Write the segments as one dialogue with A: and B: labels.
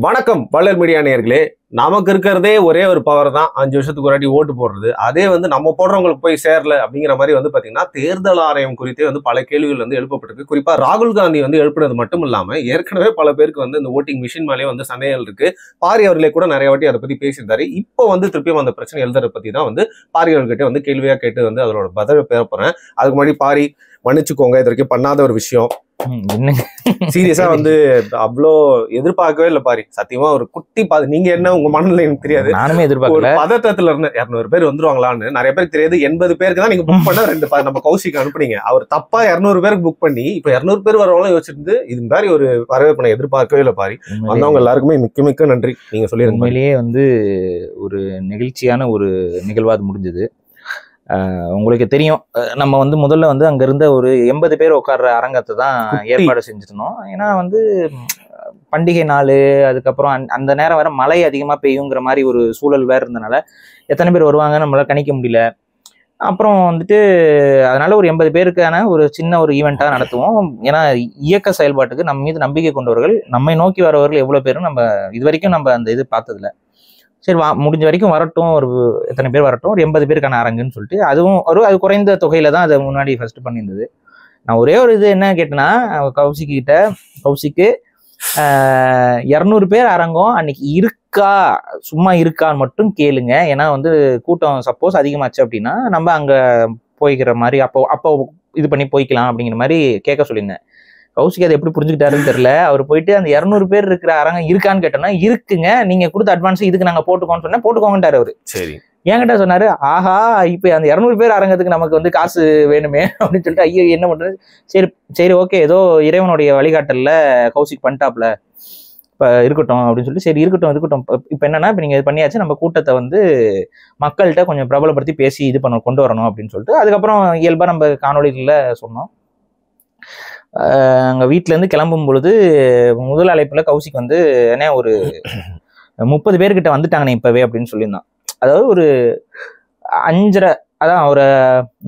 A: வணக்கம் வள்ளல் மீடியா நேயர்களே. நமக்கு இருக்கிறதே ஒரே ஒரு பவர் தான், 5 வருஷத்துக்கு ஒரு வாட்டி ஓட்டு போடுறது. அதே நம்ம போடுறவங்களுக்கு போய் சேரல அப்படிங்கிற மாதிரி பாத்தீங்கன்னா தேர்தல் ஆணையம் குறித்தே பல கேள்விகள் எழுப்பப்பட்டிருக்கு. குறிப்பா ராகுல் காந்தி எழுப்பினது மட்டும் இல்லாம ஏற்கனவே பல பேருக்கு இந்த ஓட்டிங் மிஷின் மேலேயே சந்தேகங்கள் இருக்கு. பாரி அவர்களே கூட நிறைய வாட்டி அதை பத்தி பேசியிருந்தாரு. இப்போ திருப்பியும் அந்த பிரச்சனை எழுதுறத பத்தி தான் பாரி அவர்கிட்ட கேள்வியா கேட்டு அதோட பதில பேர போறேன். அதுக்கு முன்னாடி பாரி மன்னிச்சுக்கோங்க, இது வரைக்கும் பண்ணாத ஒரு விஷயம். சீரியஸா அவ்வளோ எதிர்பார்க்கவே இல்லை பாரி. சத்தியமா ஒரு குட்டி நீங்க என்ன உங்க மனநிலை எனக்கு தெரியாது.
B: நானுமே எதிர்பார்க்கல.
A: பதட்டத்துல இருந்து 200 பேர் வந்துருவாங்களான்னு நிறைய பேருக்கு தெரியாது. 80 பேருக்கு தான் நீங்க புக் பண்ண நம்ம கௌசிக்கு அனுப்புனீங்க. அவர் தப்பா 200 பேருக்கு புக் பண்ணி இப்ப 200 பேர் வரவங்களும் யோசிச்சிருந்து இது மாதிரி ஒரு வரவேற்பனை எதிர்பார்க்கவே இல்லை பாரி. வந்தவங்க எல்லாருக்குமே மிக்க மிக்க நன்றி. நீங்க சொல்லி
B: உண்மையிலேயே ஒரு நெகிழ்ச்சியான ஒரு நிகழ்வாது முடிஞ்சது. உங்களுக்கு தெரியும், நம்ம முதல்ல அங்க இருந்த ஒரு 80 பேர் உட்கார்ற அரங்கத்தை தான் ஏற்பாடு செஞ்சிருந்தோம். ஏன்னா பண்டிகை நாள், அதுக்கப்புறம் அந்த நேரம் வேற மழை அதிகமா பெய்யுங்கிற மாதிரி ஒரு சூழல் வேற இருந்தனால எத்தனை பேர் வருவாங்க நம்மளால கணிக்க முடியல. அப்புறம் அதனால ஒரு 80 பேருக்கான ஒரு சின்ன ஒரு ஈவெண்ட்டாக நடத்துவோம். ஏன்னா இயக்க செயல்பாட்டுக்கு நம்ம மீது நம்பிக்கை கொண்டவர்கள், நம்மை நோக்கி வரவர்கள் எவ்வளோ பேரும் நம்ம இது வரைக்கும் அந்த இது பார்த்ததில்ல. சரி, முடிஞ்ச வரைக்கும் வரட்டும், ஒரு எத்தனை பேர் வரட்டும், ஒரு 80 பேருக்கான அரங்குன்னு சொல்லிட்டு அதுவும் அது குறைந்த தொகையில தான் அதை முன்னாடி ஃபர்ஸ்ட் பண்ணியிருந்தது. நான் ஒரே ஒரு இது என்ன கேட்டேன்னா, கௌசிக்கு 200 பேர் அரங்கம் அன்னைக்கு இருக்கா, சும்மா இருக்கான்னு மட்டும் கேளுங்க. ஏன்னா கூட்டம் சப்போஸ் அதிகமாச்சு அப்படின்னா நம்ம அங்க போய்க்கிற மாதிரி அப்போ இது பண்ணி போய்க்கலாம் அப்படிங்கிற மாதிரி கேட்க சொல்லியிருந்தேன். கௌசிக் அதை எப்படி புரிஞ்சுக்கிட்டாருன்னு தெரியல. அவர் போயிட்டு அந்த 200 பேர் இருக்கிற அரங்கம் இருக்கான்னு கேட்டோம்னா, இருக்குங்க, நீங்க கொடுத்த அட்வான்ஸ் இதுக்கு நாங்க போட்டுக்கோன்னு சொன்னா போட்டுக்கோங்கன்றாரு அவரு.
A: சரி,
B: என்கிட்ட சொன்னாரு, ஆஹா இப்ப அந்த 200 பேர் அரங்கத்துக்கு நமக்கு காசு வேணுமே அப்படின்னு சொல்லிட்டு, ஐயோ என்ன பண்றது, சரி சரி ஓகே, ஏதோ இறைவனுடைய வழிகாட்டல்ல கௌசிக் பண்ணிட்டாப்ல, இப்ப இருக்கட்டும் அப்படின்னு சொல்லிட்டு, சரி இருக்கட்டும். இப்ப என்னன்னா, இப்ப நீங்க இது பண்ணியாச்சு, நம்ம கூட்டத்தை மக்கள்கிட்ட கொஞ்சம் பிரபலப்படுத்தி பேசி இது கொண்டு வரணும் அப்படின்னு சொல்லிட்டு, அதுக்கப்புறம் இயல்பா நம்ம காணொலிகள்ல சொன்னோம். அங்க வீட்டுல இருந்து கிளம்பும் பொழுது முதல் அழைப்புல கௌசிக் என்ன ஒரு 30 பேர்கிட்ட வந்துட்டாங்கண்ணே இப்பவே அப்படின்னு சொல்லியிருந்தான். அதாவது ஒரு 5:30, அதான் ஒரு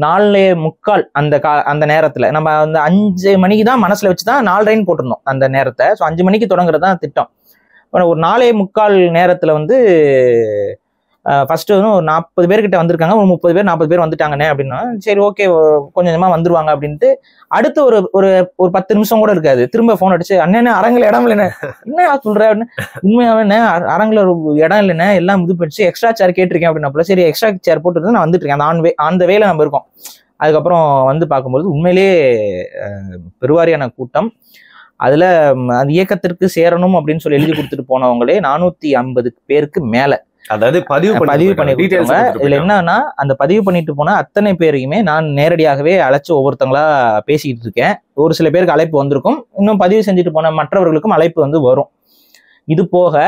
B: 4:45 அந்த நேரத்துல நம்ம 5 மணிக்கு தான் மனசுல வச்சுதான் 4:30 போட்டிருந்தோம் அந்த நேரத்தை. ஸோ 5 மணிக்கு தொடங்குறது தான் திட்டம். ஒரு 4:45 நேரத்துல ஃபர்ஸ்ட் ஒரு 40 பேர்கிட்ட வந்திருக்காங்க, ஒரு 30 பேர் 40 பேர் வந்துட்டாங்கண்ணே அப்படின்னா, சரி ஓகே கொஞ்சம் கொஞ்சமா வந்துருவாங்க அப்படின்ட்டு அடுத்து ஒரு 10 நிமிஷம் கூட இருக்காது, திரும்ப போன் அடிச்சு, அண்ணே அரங்கில் இடம் இல்லைண்ணே, என்ன சொல்ற அப்படின்னு, உண்மையாவே அரங்கில் ஒரு இடம் இல்லைண்ணே, எல்லாம் இது படிச்சு எக்ஸ்ட்ரா சேர் கேட்டிருக்கேன் அப்படின்னா, சரி எக்ஸ்ட்ரா சேர் போட்டு நான் வந்துட்டு இருக்கேன், அந்த வேலை நம்ம இருக்கோம். அதுக்கப்புறம் பார்க்கும்போது உண்மையிலேயே பெருவாரியான கூட்டம். அதுல அந்த இயக்கத்திற்கு சேரணும் அப்படின்னு சொல்லி எழுதி கொடுத்துட்டு போனவங்களே 450 பேருக்கு மேல, அதாவது பதிவு பண்ணி கொடுத்தாங்க. இதுல என்னன்னா, அந்த பதிவு பண்ணிட்டு போன அத்தனை பேரையுமே நான் நேரடியாகவே அழைச்சு ஒவ்வொருத்தங்களா பேசிக்கிட்டு இருக்கேன். ஒரு சில பேருக்கு அழைப்பு வந்திருக்கும், இன்னும் பதிவு செஞ்சுட்டு போன மற்றவர்களுக்கும் அழைப்பு வரும். இது போக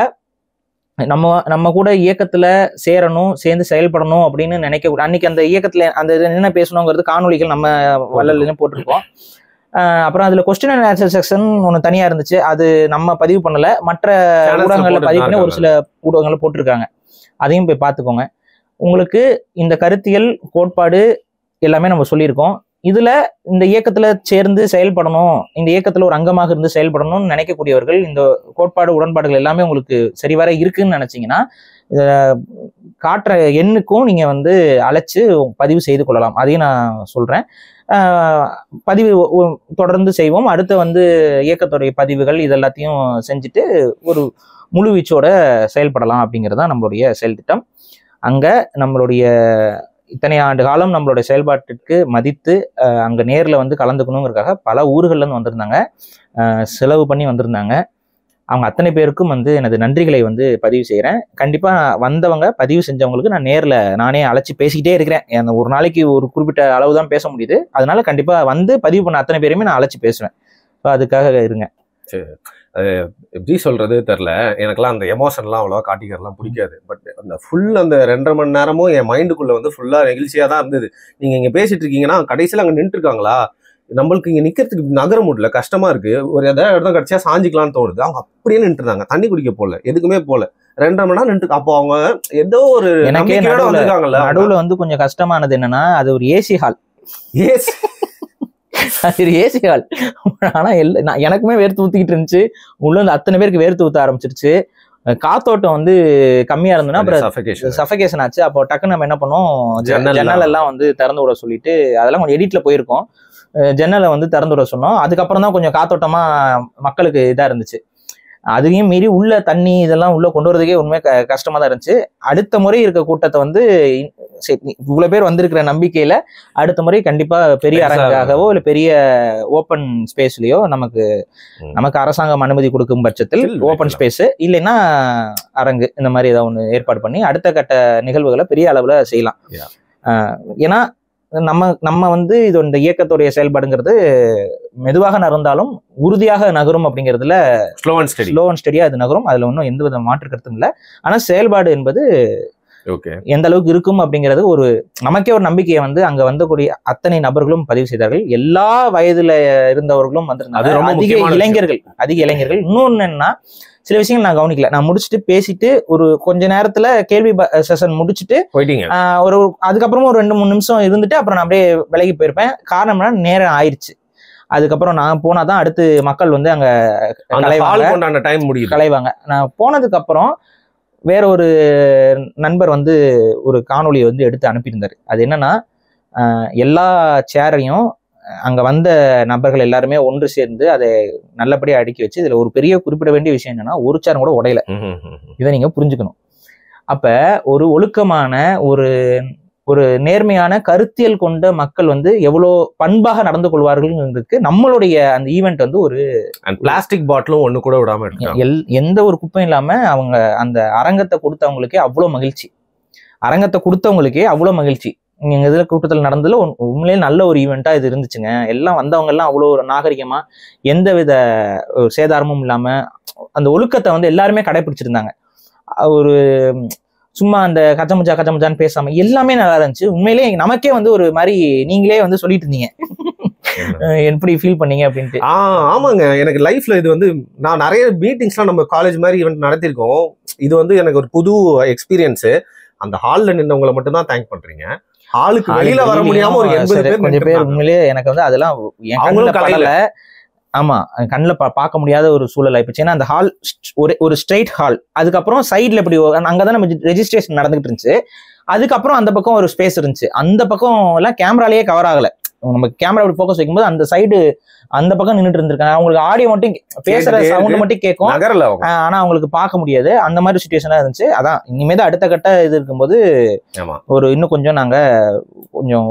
B: நம்ம கூட இயக்கத்துல சேரணும், சேர்ந்து செயல்படணும் அப்படின்னு நினைக்க, அன்னைக்கு அந்த இயக்கத்துல அந்த என்ன பேசணுங்கிறது காணொலிகள் நம்ம வள்ளல்னு போட்டிருக்கோம். அப்புறம் அதுல கொஸ்டின் அண்ட் ஆன்சர் செக்ஷன் ஒன்று தனியா இருந்துச்சு, அது நம்ம பதிவு பண்ணல, மற்ற ஊடகங்கள்ல பதிவு பண்ணி ஒரு சில ஊடகங்கள்ல போட்டிருக்காங்க, அதையும் போய் பார்த்துக்கோங்க. உங்களுக்கு இந்த கருத்தியல் கோட்பாடு எல்லாமே நம்ம சொல்லியிருக்கோம். இதுல இந்த இயக்கத்துல சேர்ந்து செயல்படணும், இந்த இயக்கத்துல ஒரு அங்கமாக இருந்து செயல்படணும்னு நினைக்கக்கூடியவர்கள், இந்த கோட்பாடு உடன்பாடுகள் எல்லாமே உங்களுக்கு சரிவர இருக்குன்னு நினைச்சீங்கன்னா காட்டுற எண்ணுக்கும் நீங்க அழைச்சு பதிவு செய்து கொள்ளலாம். அதையும் நான் சொல்றேன். பதிவு தொடர்ந்து செய்வோம். அடுத்து இயக்கத்துடைய பதிவுகள் இதெல்லாத்தையும் செஞ்சுட்டு ஒரு முழு வீச்சோட செயல்படலாம் அப்படிங்கிறதா நம்மளுடைய செயல் திட்டம். அங்க நம்மளுடைய இத்தனை ஆண்டு காலம் நம்மளுடைய செயல்பாட்டிற்கு மதித்து அங்க நேர்ல கலந்துக்கணுங்கிறதுக்காக பல ஊர்கள்ல இருந்து வந்திருந்தாங்க, செலவு பண்ணி வந்திருந்தாங்க. அவங்க அத்தனை பேருக்கும் எனது நன்றிகளை பதிவு செய்கிறேன். கண்டிப்பா வந்தவங்க பதிவு செஞ்சவங்களுக்கு நான் நேர்ல நானே அழைச்சி பேசிக்கிட்டே இருக்கிறேன். ஒரு நாளைக்கு ஒரு குறிப்பிட்ட அளவு தான் பேச முடியுது, அதனால கண்டிப்பா பதிவு பண்ண அத்தனை பேருமே நான் அழைச்சி பேசுவேன். அதுக்காக இருங்க.
A: எப்படி சொல்றது தெரியல, எனக்கெல்லாம் அந்த எமோஷன்லாம் அவ்வளோவா காட்டிக்கிறதுலாம் பிடிக்காது. பட் அந்த அந்த 2.5 மணி நேரமும் என் மைண்டுக்குள்ள ஃபுல்லா நெகிழ்ச்சியா தான் இருந்தது. நீங்க இங்க பேசிட்டு இருக்கீங்கன்னா கடைசியில் அங்க நின்று இருக்காங்களா, நம்மளுக்கு இங்க நிக்கிறதுக்கு நகர முடியல, கஷ்டமா இருக்கு, ஒரு ஏதாவது இடம் கடைசியா சாஞ்சிக்கலாம்னு தோணுது. அவங்க அப்படியே நின்று இருந்தாங்க, தண்ணி குடிக்க போல, எதுக்குமே போல, 2.5 மணி நேரம் நின்று. அப்போ அவங்க ஏதோ ஒரு
B: வந்திருக்காங்கல்ல. நடுவுல கொஞ்சம் கஷ்டமானது என்னன்னா, அது ஒரு ஏசி ஹால். AC hall. ஆனா எனக்குமே வேர்த்து ஊத்திக்கிட்டு இருந்துச்சு, உள்ள அத்தனை பேருக்கு வேர்த்து ஊத்த ஆரம்பிச்சிருச்சு. காத்தோட்டம் வந்து கம்மியா இருந்ததுன்னா அப்புறம்
A: சஃபகேஷன்
B: சஃபகேஷன் ஆச்சு. அப்போ டக்குன்னு நம்ம என்ன பண்ணோம்,
A: ஜன்னல்
B: ஜன்னல் எல்லாம் வந்து திறந்து விட சொல்லிட்டு, அதெல்லாம் கொஞ்சம் எடிட்ல போயிருக்கோம், ஜன்னலை வந்து திறந்து விட சொன்னோம். அதுக்கப்புறம் தான் கொஞ்சம் காத்தோட்டமா மக்களுக்கு இதா இருந்துச்சு. அதையும் மீறி உள்ள தண்ணி இதெல்லாம் உள்ள கொண்டு வரதுக்கே உண்மை கஷ்டமா தான் இருந்துச்சு. அடுத்த முறை இருக்க கூட்டத்தை வந்து இவ்வளவு பேர் வந்திருக்கிற நம்பிக்கையில அடுத்த முறை கண்டிப்பா பெரிய அரங்காகவோ இல்ல பெரிய ஓப்பன் ஸ்பேஸ்லயோ நமக்கு அரசாங்கம் அனுமதி கொடுக்கும் பட்சத்தில் ஓப்பன் ஸ்பேஸ் இல்லைன்னா அரங்கு இந்த மாதிரி ஏதாவது ஒன்று ஏற்பாடு பண்ணி அடுத்த கட்ட நிகழ்வுகளை பெரிய அளவுல செய்யலாம். ஏன்னா நம்ம வந்து இது இந்த இயக்கத்துடைய செயல்பாடுங்கிறது மெதுவாக நகர்ந்தாலும் உறுதியாக நகரும் அப்படிங்கிறதுல ஸ்லோ அண்ட் ஸ்டடியா அது நகரும். அதுல ஒன்றும் எந்த வித மாற்று கருத்தும் இல்லை. ஆனா செயல்பாடு என்பது எந்த அளவுக்கு இருக்கும் அப்படிங்கிறது ஒரு நமக்கே ஒரு நம்பிக்கையை வந்து அங்க வந்தக்கூடிய அத்தனை நபர்களும் பதிவு செய்தார்கள். எல்லா வயதுல இருந்தவர்களும் வந்திருந்தாங்க. அதிக இளைஞர்கள். இன்னொன்னு என்னன்னா, சில விஷயங்கள் நான் கவனிக்கல. நான் முடிச்சுட்டு பேசிட்டு ஒரு கொஞ்ச நேரத்துல கேள்வி செஷன் முடிச்சுட்டு ஒரு அதுக்கப்புறமா ஒரு 2-3 நிமிஷம் இருந்துட்டு அப்புறம் நான் அப்படியே விலகி போயிருப்பேன். காரணம்னா நேரம் ஆயிடுச்சு. அதுக்கப்புறம் நான் போனாதான் அடுத்து மக்கள் வந்து அங்க கலைவாங்க. நான் போனதுக்கு அப்புறம் வேற ஒரு நண்பர் வந்து ஒரு காணொலியை வந்து எடுத்து அனுப்பியிருந்தாரு. அது என்னன்னா, எல்லா சேரையும் அங்க வந்த நபர்கள் எல்லாருமே ஒன்று சேர்ந்து அதை நல்லபடியா அடுக்கி வச்சு, இதுல ஒரு பெரிய குறிப்பிட வேண்டிய விஷயம் என்னன்னா, ஒரு சேரம் கூட உடையல. இதை நீங்க புரிஞ்சுக்கணும். அப்ப ஒரு ஒழுக்கமான ஒரு நேர்மையான கருத்தியல் கொண்ட மக்கள் வந்து எவ்வளோ பண்பாக நடந்து கொள்வார்கள். நம்மளுடைய அந்த ஈவெண்ட் வந்து ஒரு
A: பிளாஸ்டிக் பாட்டிலும் ஒண்ணு கூட விடாம
B: எந்த ஒரு குப்பையும் இல்லாம அவங்க அந்த அரங்கத்தை கொடுத்தவங்களுக்கே அவ்வளோ மகிழ்ச்சி. எங்க இதுல கூட்டத்தில் நடந்ததுல உண்மையிலே நல்ல ஒரு ஈவெண்ட்டா இது இருந்துச்சுங்க. எல்லாம் வந்தவங்க எல்லாம் அவ்வளோ ஒரு நாகரிகமா எந்தவித சேதாரமும் இல்லாம அந்த ஒழுக்கத்தை வந்து எல்லாருமே கடைபிடிச்சிருந்தாங்க. ஒரு சும்மா அந்த கச்சமுச்சான்னு பேசாம எல்லாமே நல்லா இருந்துச்சு. உண்மையிலே நமக்கே வந்து ஒரு மாதிரி நீங்களே வந்து சொல்லிட்டு இருந்தீங்க எப்படி ஃபீல் பண்ணீங்க அப்படின்ட்டு.
A: ஆமாங்க, எனக்கு லைஃப்ல இது வந்து நான் நிறைய மீட்டிங்ஸ்லாம் நம்ம காலேஜ் மாதிரி ஈவெண்ட் நடத்திருக்கோம். இது வந்து எனக்கு ஒரு புது எக்ஸ்பீரியன்ஸ். அந்த ஹால்ல நின்றவங்களை மட்டும் தான் தேங்க் பண்றீங்க. ஹாலுக்கு வெளியில வர முடியாம ஒரு 80 பேர்
B: கொஞ்சம் பேர் உண்மையிலேயே எனக்கு வந்து அதெல்லாம் ஆமா கண்ணில் பார்க்க முடியாத ஒரு சூழல் ஆயிடுச்சு. ஏன்னா அந்த ஹால் ஒரு ஸ்ட்ரெயிட் ஹால், அதுக்கப்புறம் சைட்ல இப்படி அங்கதான் நம்ம ரெஜிஸ்ட்ரேஷன் நடந்துகிட்டு இருந்துச்சு. அதுக்கப்புறம் அந்த பக்கம் ஒரு ஸ்பேஸ் இருந்துச்சு. அந்த பக்கம் எல்லாம் கேமராலேயே கவர் ஆகல. நம்ம கேமரா இப்படி ஃபோக்கஸ் வைக்கும்போது அந்த சைடு அந்த பக்கம் நின்றுட்டு இருந்திருக்காங்க. அவங்களுக்கு ஆடியோ மட்டும் பேசுற சவுண்ட் மட்டும் கேட்கும், ஆனா அவங்களுக்கு பார்க்க முடியாது. அந்த மாதிரி சுச்சுவேஷனா இருந்துச்சு. அதான் இனிமேதான் அடுத்த கட்ட இது இருக்கும்போது ஒரு இன்னும் கொஞ்சம் நாங்க கொஞ்சம்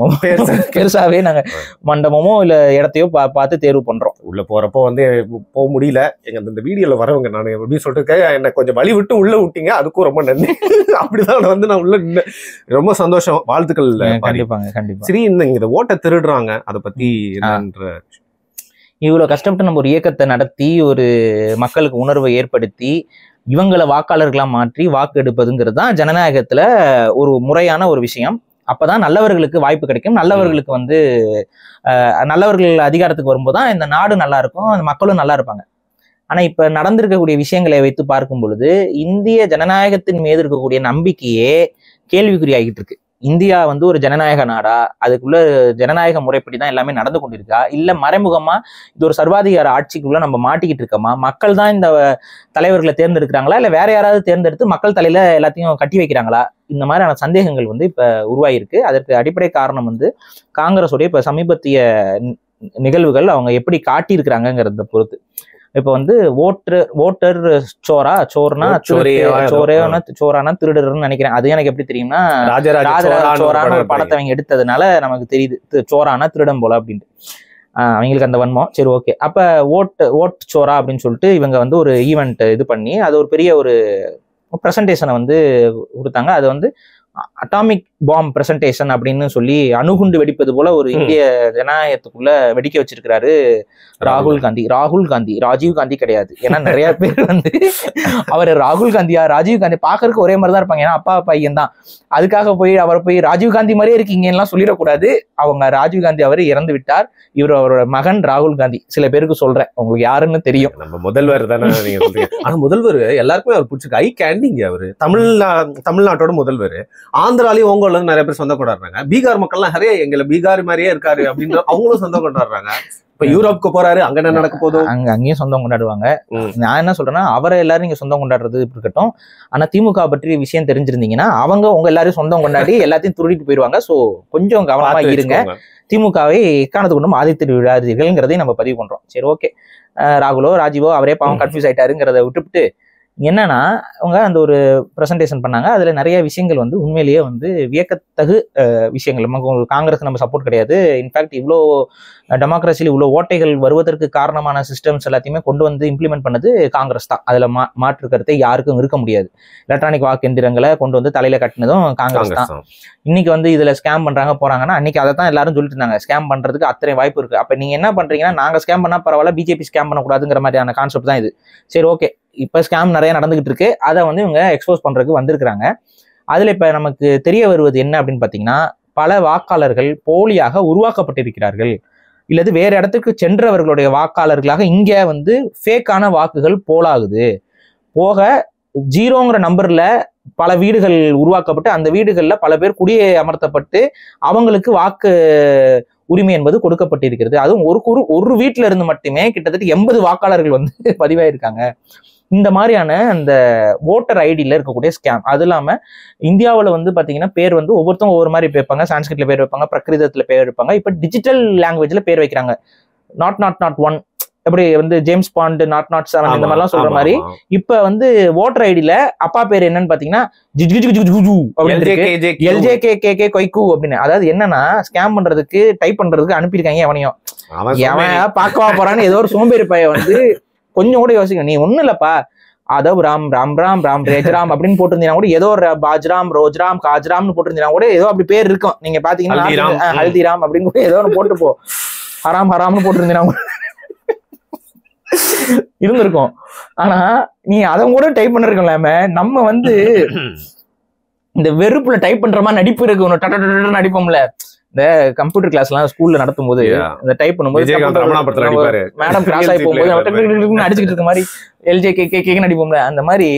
B: பெருசாவே நாங்க மண்டபமோ இல்ல இடத்தையோ பார்த்து தேர்வு பண்றோம்.
A: உள்ள போறப்போ வந்து போக முடியல. எங்க இந்த வீடியோல வரவங்க நான் எப்படி சொல்லிட்டு என்ன கொஞ்சம் வழி விட்டு உள்ள விட்டீங்க, அதுக்கும் ரொம்ப நன்றி. அப்படிதான் வந்து நான் உள்ள ரொம்ப சந்தோஷம். வாழ்த்துக்கள்.
B: கண்டிப்பா.
A: சரி, இந்த ஓட்டை திருடுறாங்க, அதை பத்தி என்னன்ற
B: இவ்வளவு கஷ்டப்பட்டு நம்ம ஒரு இயக்கத்தை நடத்தி ஒரு மக்களுக்கு உணர்வை ஏற்படுத்தி இவங்களை வாக்காளர்களா மாற்றி வாக்கு எடுப்பதுங்கிறது தான் ஜனநாயகத்துல ஒரு முறையான ஒரு விஷயம். அப்பதான் நல்லவர்களுக்கு வாய்ப்பு கிடைக்கும். நல்லவர்களுக்கு வந்து நல்லவர்கள் அதிகாரத்துக்கு வரும்போதுதான் இந்த நாடு நல்லா இருக்கும், அந்த மக்களும் நல்லா இருப்பாங்க. ஆனா இப்ப நடந்திருக்கக்கூடிய விஷயங்களை வைத்து பார்க்கும் பொழுது இந்திய ஜனநாயகத்தின் மீது இருக்கக்கூடிய நம்பிக்கையே கேள்விக்குறியாகிட்டு இருக்கு. இந்தியா வந்து ஒரு ஜனநாயக நாடா, அதுக்குள்ள ஜனநாயக முறைப்படிதான் எல்லாமே நடந்து கொண்டிருக்கா, இல்ல மறைமுகமா இது ஒரு சர்வாதிகார ஆட்சிக்குள்ள நம்ம மாட்டிக்கிட்டு இருக்கோமா, மக்கள் தான் இந்த தலைவர்களை தேர்ந்தெடுக்கிறாங்களா இல்ல வேற யாராவது தேர்ந்தெடுத்து மக்கள் தலையில எல்லாத்தையும் கட்டி வைக்கிறாங்களா, இந்த மாதிரியான சந்தேகங்கள் வந்து இப்ப உருவாயிருக்கு. அதற்கு அடிப்படை காரணம் வந்து காங்கிரஸுடைய இப்ப சமீபத்திய நிகழ்வுகள் அவங்க எப்படி காட்டியிருக்கிறாங்கிறத பொறுத்து. இப்ப வந்து ஓட்டர் சோரானா திருடர்னு நினைக்கிறேன். அது எனக்கு எப்படி தெரியும்னா ராஜராஜ சோரான ஒரு படத்தை அவங்க எடுத்ததுனால நமக்கு தெரியுது சோரானா திருடன் போல அப்படின்ட்டு. அவங்களுக்கு அந்த வன்மம். சரி, ஓகே. அப்ப ஓட் சோரா அப்படின்னு சொல்லிட்டு இவங்க வந்து ஒரு ஈவெண்ட் இது பண்ணி அது ஒரு பெரிய ஒரு ப்ரெசன்டேஷனை வந்து கொடுத்தாங்க. அது வந்து அட்டாமிக் பாம் பிரசன்டேஷன் அப்படின்னு சொல்லி அணுகுண்டு வெடிப்பது போல ஒரு இந்திய ஜனநாயகத்துக்குள்ள வெடிக்க வச்சிருக்கிறாரு ராகுல் காந்தி. ராஜீவ் காந்தி கிடையாது. ஏன்னா நிறைய பேர் வந்து அவர் ராகுல் காந்தியா ராஜீவ் காந்தி பாக்குறதுக்கு ஒரே மாதிரிதான் இருப்பாங்க. ஏன்னா அப்பா பையன் தான். அதுக்காக அவரை போய் ராஜீவ் காந்தி மாதிரியே இருக்கீங்க எல்லாம் சொல்லிடக்கூடாது. அவங்க ராஜீவ் காந்தி அவர் இறந்து விட்டார். இவர் அவரோட மகன் ராகுல் காந்தி. சில பேருக்கு சொல்றேன், உங்களுக்கு யாருன்னு தெரியும்.
A: நம்ம முதல்வர் தானே நீங்க சொல்றீங்க. ஆனா முதல்வர் எல்லாருக்குமே அவர் பிடிச்சிருக்கு. ஐ கேண்டிங்க அவரு தமிழ்நாட்டோட முதல்வர். ஆந்திராலையும் நிறைய பேர் சொந்தம் கொண்டாடுறாங்க. பீகார் மக்கள்லாம் நிறைய எங்களை பீகார் மாதிரியே இருக்காரு அப்படின்னு அவங்களும் சொந்தம் கொண்டாடுறாங்க. இப்ப யூரோப்புக்கு போறாரு, அங்க என்ன நடக்க போதும்,
B: அங்கேயும் சொந்தம் கொண்டாடுவாங்க. நான் என்ன சொல்றேன்னா, அவரை எல்லாரும் நீங்க சொந்தம் கொண்டாடுறது இருக்கட்டும், ஆனா திமுக பற்றி விஷயம் தெரிஞ்சிருந்தீங்கன்னா அவங்க உங்க எல்லாரும் சொந்தம் கொண்டாடி எல்லாத்தையும் துருடிட்டு போயிருவாங்க. சோ கொஞ்சம் கவனமா இருங்க. திமுகவை எக்காரணத்து கொண்டும் ஆதித்து விடாதீர்கள்ங்கிறதையும் நம்ம பதிவு பண்றோம். சரி, ஓகே. ராகுலோ ராஜீவோ அவரே பாவம் கன்ஃபியூஸ் ஆயிட்டாருங்கிறத விட்டுவிட்டு என்னன்னா, அவங்க அந்த ஒரு பிரசன்டேஷன் பண்ணாங்க. அதுல நிறைய விஷயங்கள் வந்து உண்மையிலேயே வந்து வியக்கத்தகு விஷயங்கள். நமக்கு காங்கிரஸ் நம்ம சப்போர்ட் கிடையாது. இன்ஃபேக்ட் இவ்வளோ டெமோக்ரஸியில் இவ்வளோ ஓட்டைகள் வருவதற்கு காரணமான சிஸ்டம்ஸ் எல்லாத்தையுமே கொண்டு வந்து இம்ப்ளிமெண்ட் பண்ணது காங்கிரஸ் தான். அதுல மாற்று கருத்தை யாருக்கும் இருக்க முடியாது. எலக்ட்ரானிக் வாக்கு எந்திரங்களை கொண்டு வந்து தலையில கட்டினதும் காங்கிரஸ் தான். இன்னைக்கு வந்து இதுல ஸ்கேம் பண்றாங்க போறாங்கன்னா, அன்னைக்கு அதை தான் எல்லாரும் சொல்லிட்டு இருந்தாங்க. ஸ்கேம் பண்றதுக்கு அத்தனை வாய்ப்பு இருக்கு. அப்ப நீங்க என்ன பண்றீங்கன்னா, நாங்க ஸ்கேம் பண்ணா பரவாயில்ல, பிஜேபி ஸ்கேம் பண்ணக்கூடாதுங்கிற மாதிரியான கான்செப்ட் தான் இது. சரி, ஓகே. இப்ப ஸ்கேம் நிறைய நடந்துகிட்டு இருக்கு. அதை வந்து இவங்க எக்ஸ்போஸ் பண்றதுக்கு வந்திருக்கிறாங்க. அதுல இப்ப நமக்கு தெரிய வருவது என்ன அப்படின்னு பாத்தீங்கன்னா, பல வாக்காளர்கள் போலியாக உருவாக்கப்பட்டிருக்கிறார்கள், இல்லது வேற இடத்துக்கு சென்றவர்களுடைய வாக்காளர்களாக இங்க வந்து ஃபேக்கான வாக்குகள் போலாகுது. போக 0ங்கிற நம்பர்ல பல வீடுகள் உருவாக்கப்பட்டு அந்த வீடுகள்ல பல பேர் குடியே அமர்த்தப்பட்டு அவங்களுக்கு வாக்கு உரிமை என்பது கொடுக்கப்பட்டிருக்கிறது. அதுவும் ஒரு வீட்டுல இருந்து மட்டுமே கிட்டத்தட்ட 80 வாக்காளர்கள் வந்து பதிவாயிருக்காங்க. இந்த மாதிரியான அந்த ஓட்டர் ஐடியில இருக்கக்கூடிய ஸ்கேம். அது இல்லாம இந்தியாவில் வந்து பாத்தீங்கன்னா பேர் வந்து ஒவ்வொருத்தவங்க ஒவ்வொரு மாதிரி வைப்பாங்க. சான்ஸ்கிரிட்ல பேர் வைப்பாங்க, பிரகிருதத்துல பேர் வைப்பாங்க. இப்ப டிஜிட்டல் லாங்குவேஜ்ல பேர் வைக்கிறாங்க. .1 எப்படி வந்து ஜேம்ஸ் பாண்ட் .07 இந்த மாதிரிலாம் சொல்ற மாதிரி இப்ப வந்து ஓட்டர் ஐடியில அப்பா பேர் என்னன்னு பாத்தீங்கன்னா LJKK கொய்கு அப்படின்னு. அதாவது என்னன்னா, ஸ்கேம் பண்றதுக்கு டைப் பண்றதுக்கு அனுப்பியிருக்காங்க. எவனையும் எவன் பாக்கவா போறான்னு ஏதோ ஒரு சோம்பேறி பையன் வந்து கொஞ்சம் கூட யோசிக்க, நீ ஒண்ணு இல்லப்பா, அதோ ராம் ராம் ராம் ராம் ரேஜராம் அப்படின்னு போட்டிருந்தீங்கன்னா கூட, ஏதோ ஒரு பாஜ்ராம் ரோஜ்ராம் காஜ்ராம்னு போட்டிருந்தீங்கன்னா கூட ஏதோ அப்படி பேர் இருக்கும். நீங்க பாத்தீங்கன்னா ஹல்திராம் அப்படின்னு கூட ஏதோ ஒன்று போட்டு போ, ஹராம் ஹராம்னு போட்டிருந்தீங்கன்னா இருந்திருக்கும். ஆனா நீ அதை கூட டைப் பண்ணிருக்கலாம. நம்ம வந்து இந்த வெறுப்புல டைப் பண்ற மாதிரி நடிப்பு இருக்கு, ஒன்று நடிப்போம்ல. இந்த கம்ப்யூட்டர் கிளாஸ் எல்லாம் ஸ்கூல்ல நடத்தும் போது இந்த டைப் பண்ணும்போது மேடம் கிளாஸ் ஆகி போகும்போது அடிச்சுக்கிட்டு இருக்க மாதிரி LJKK நடிப்போம்ல, அந்த மாதிரி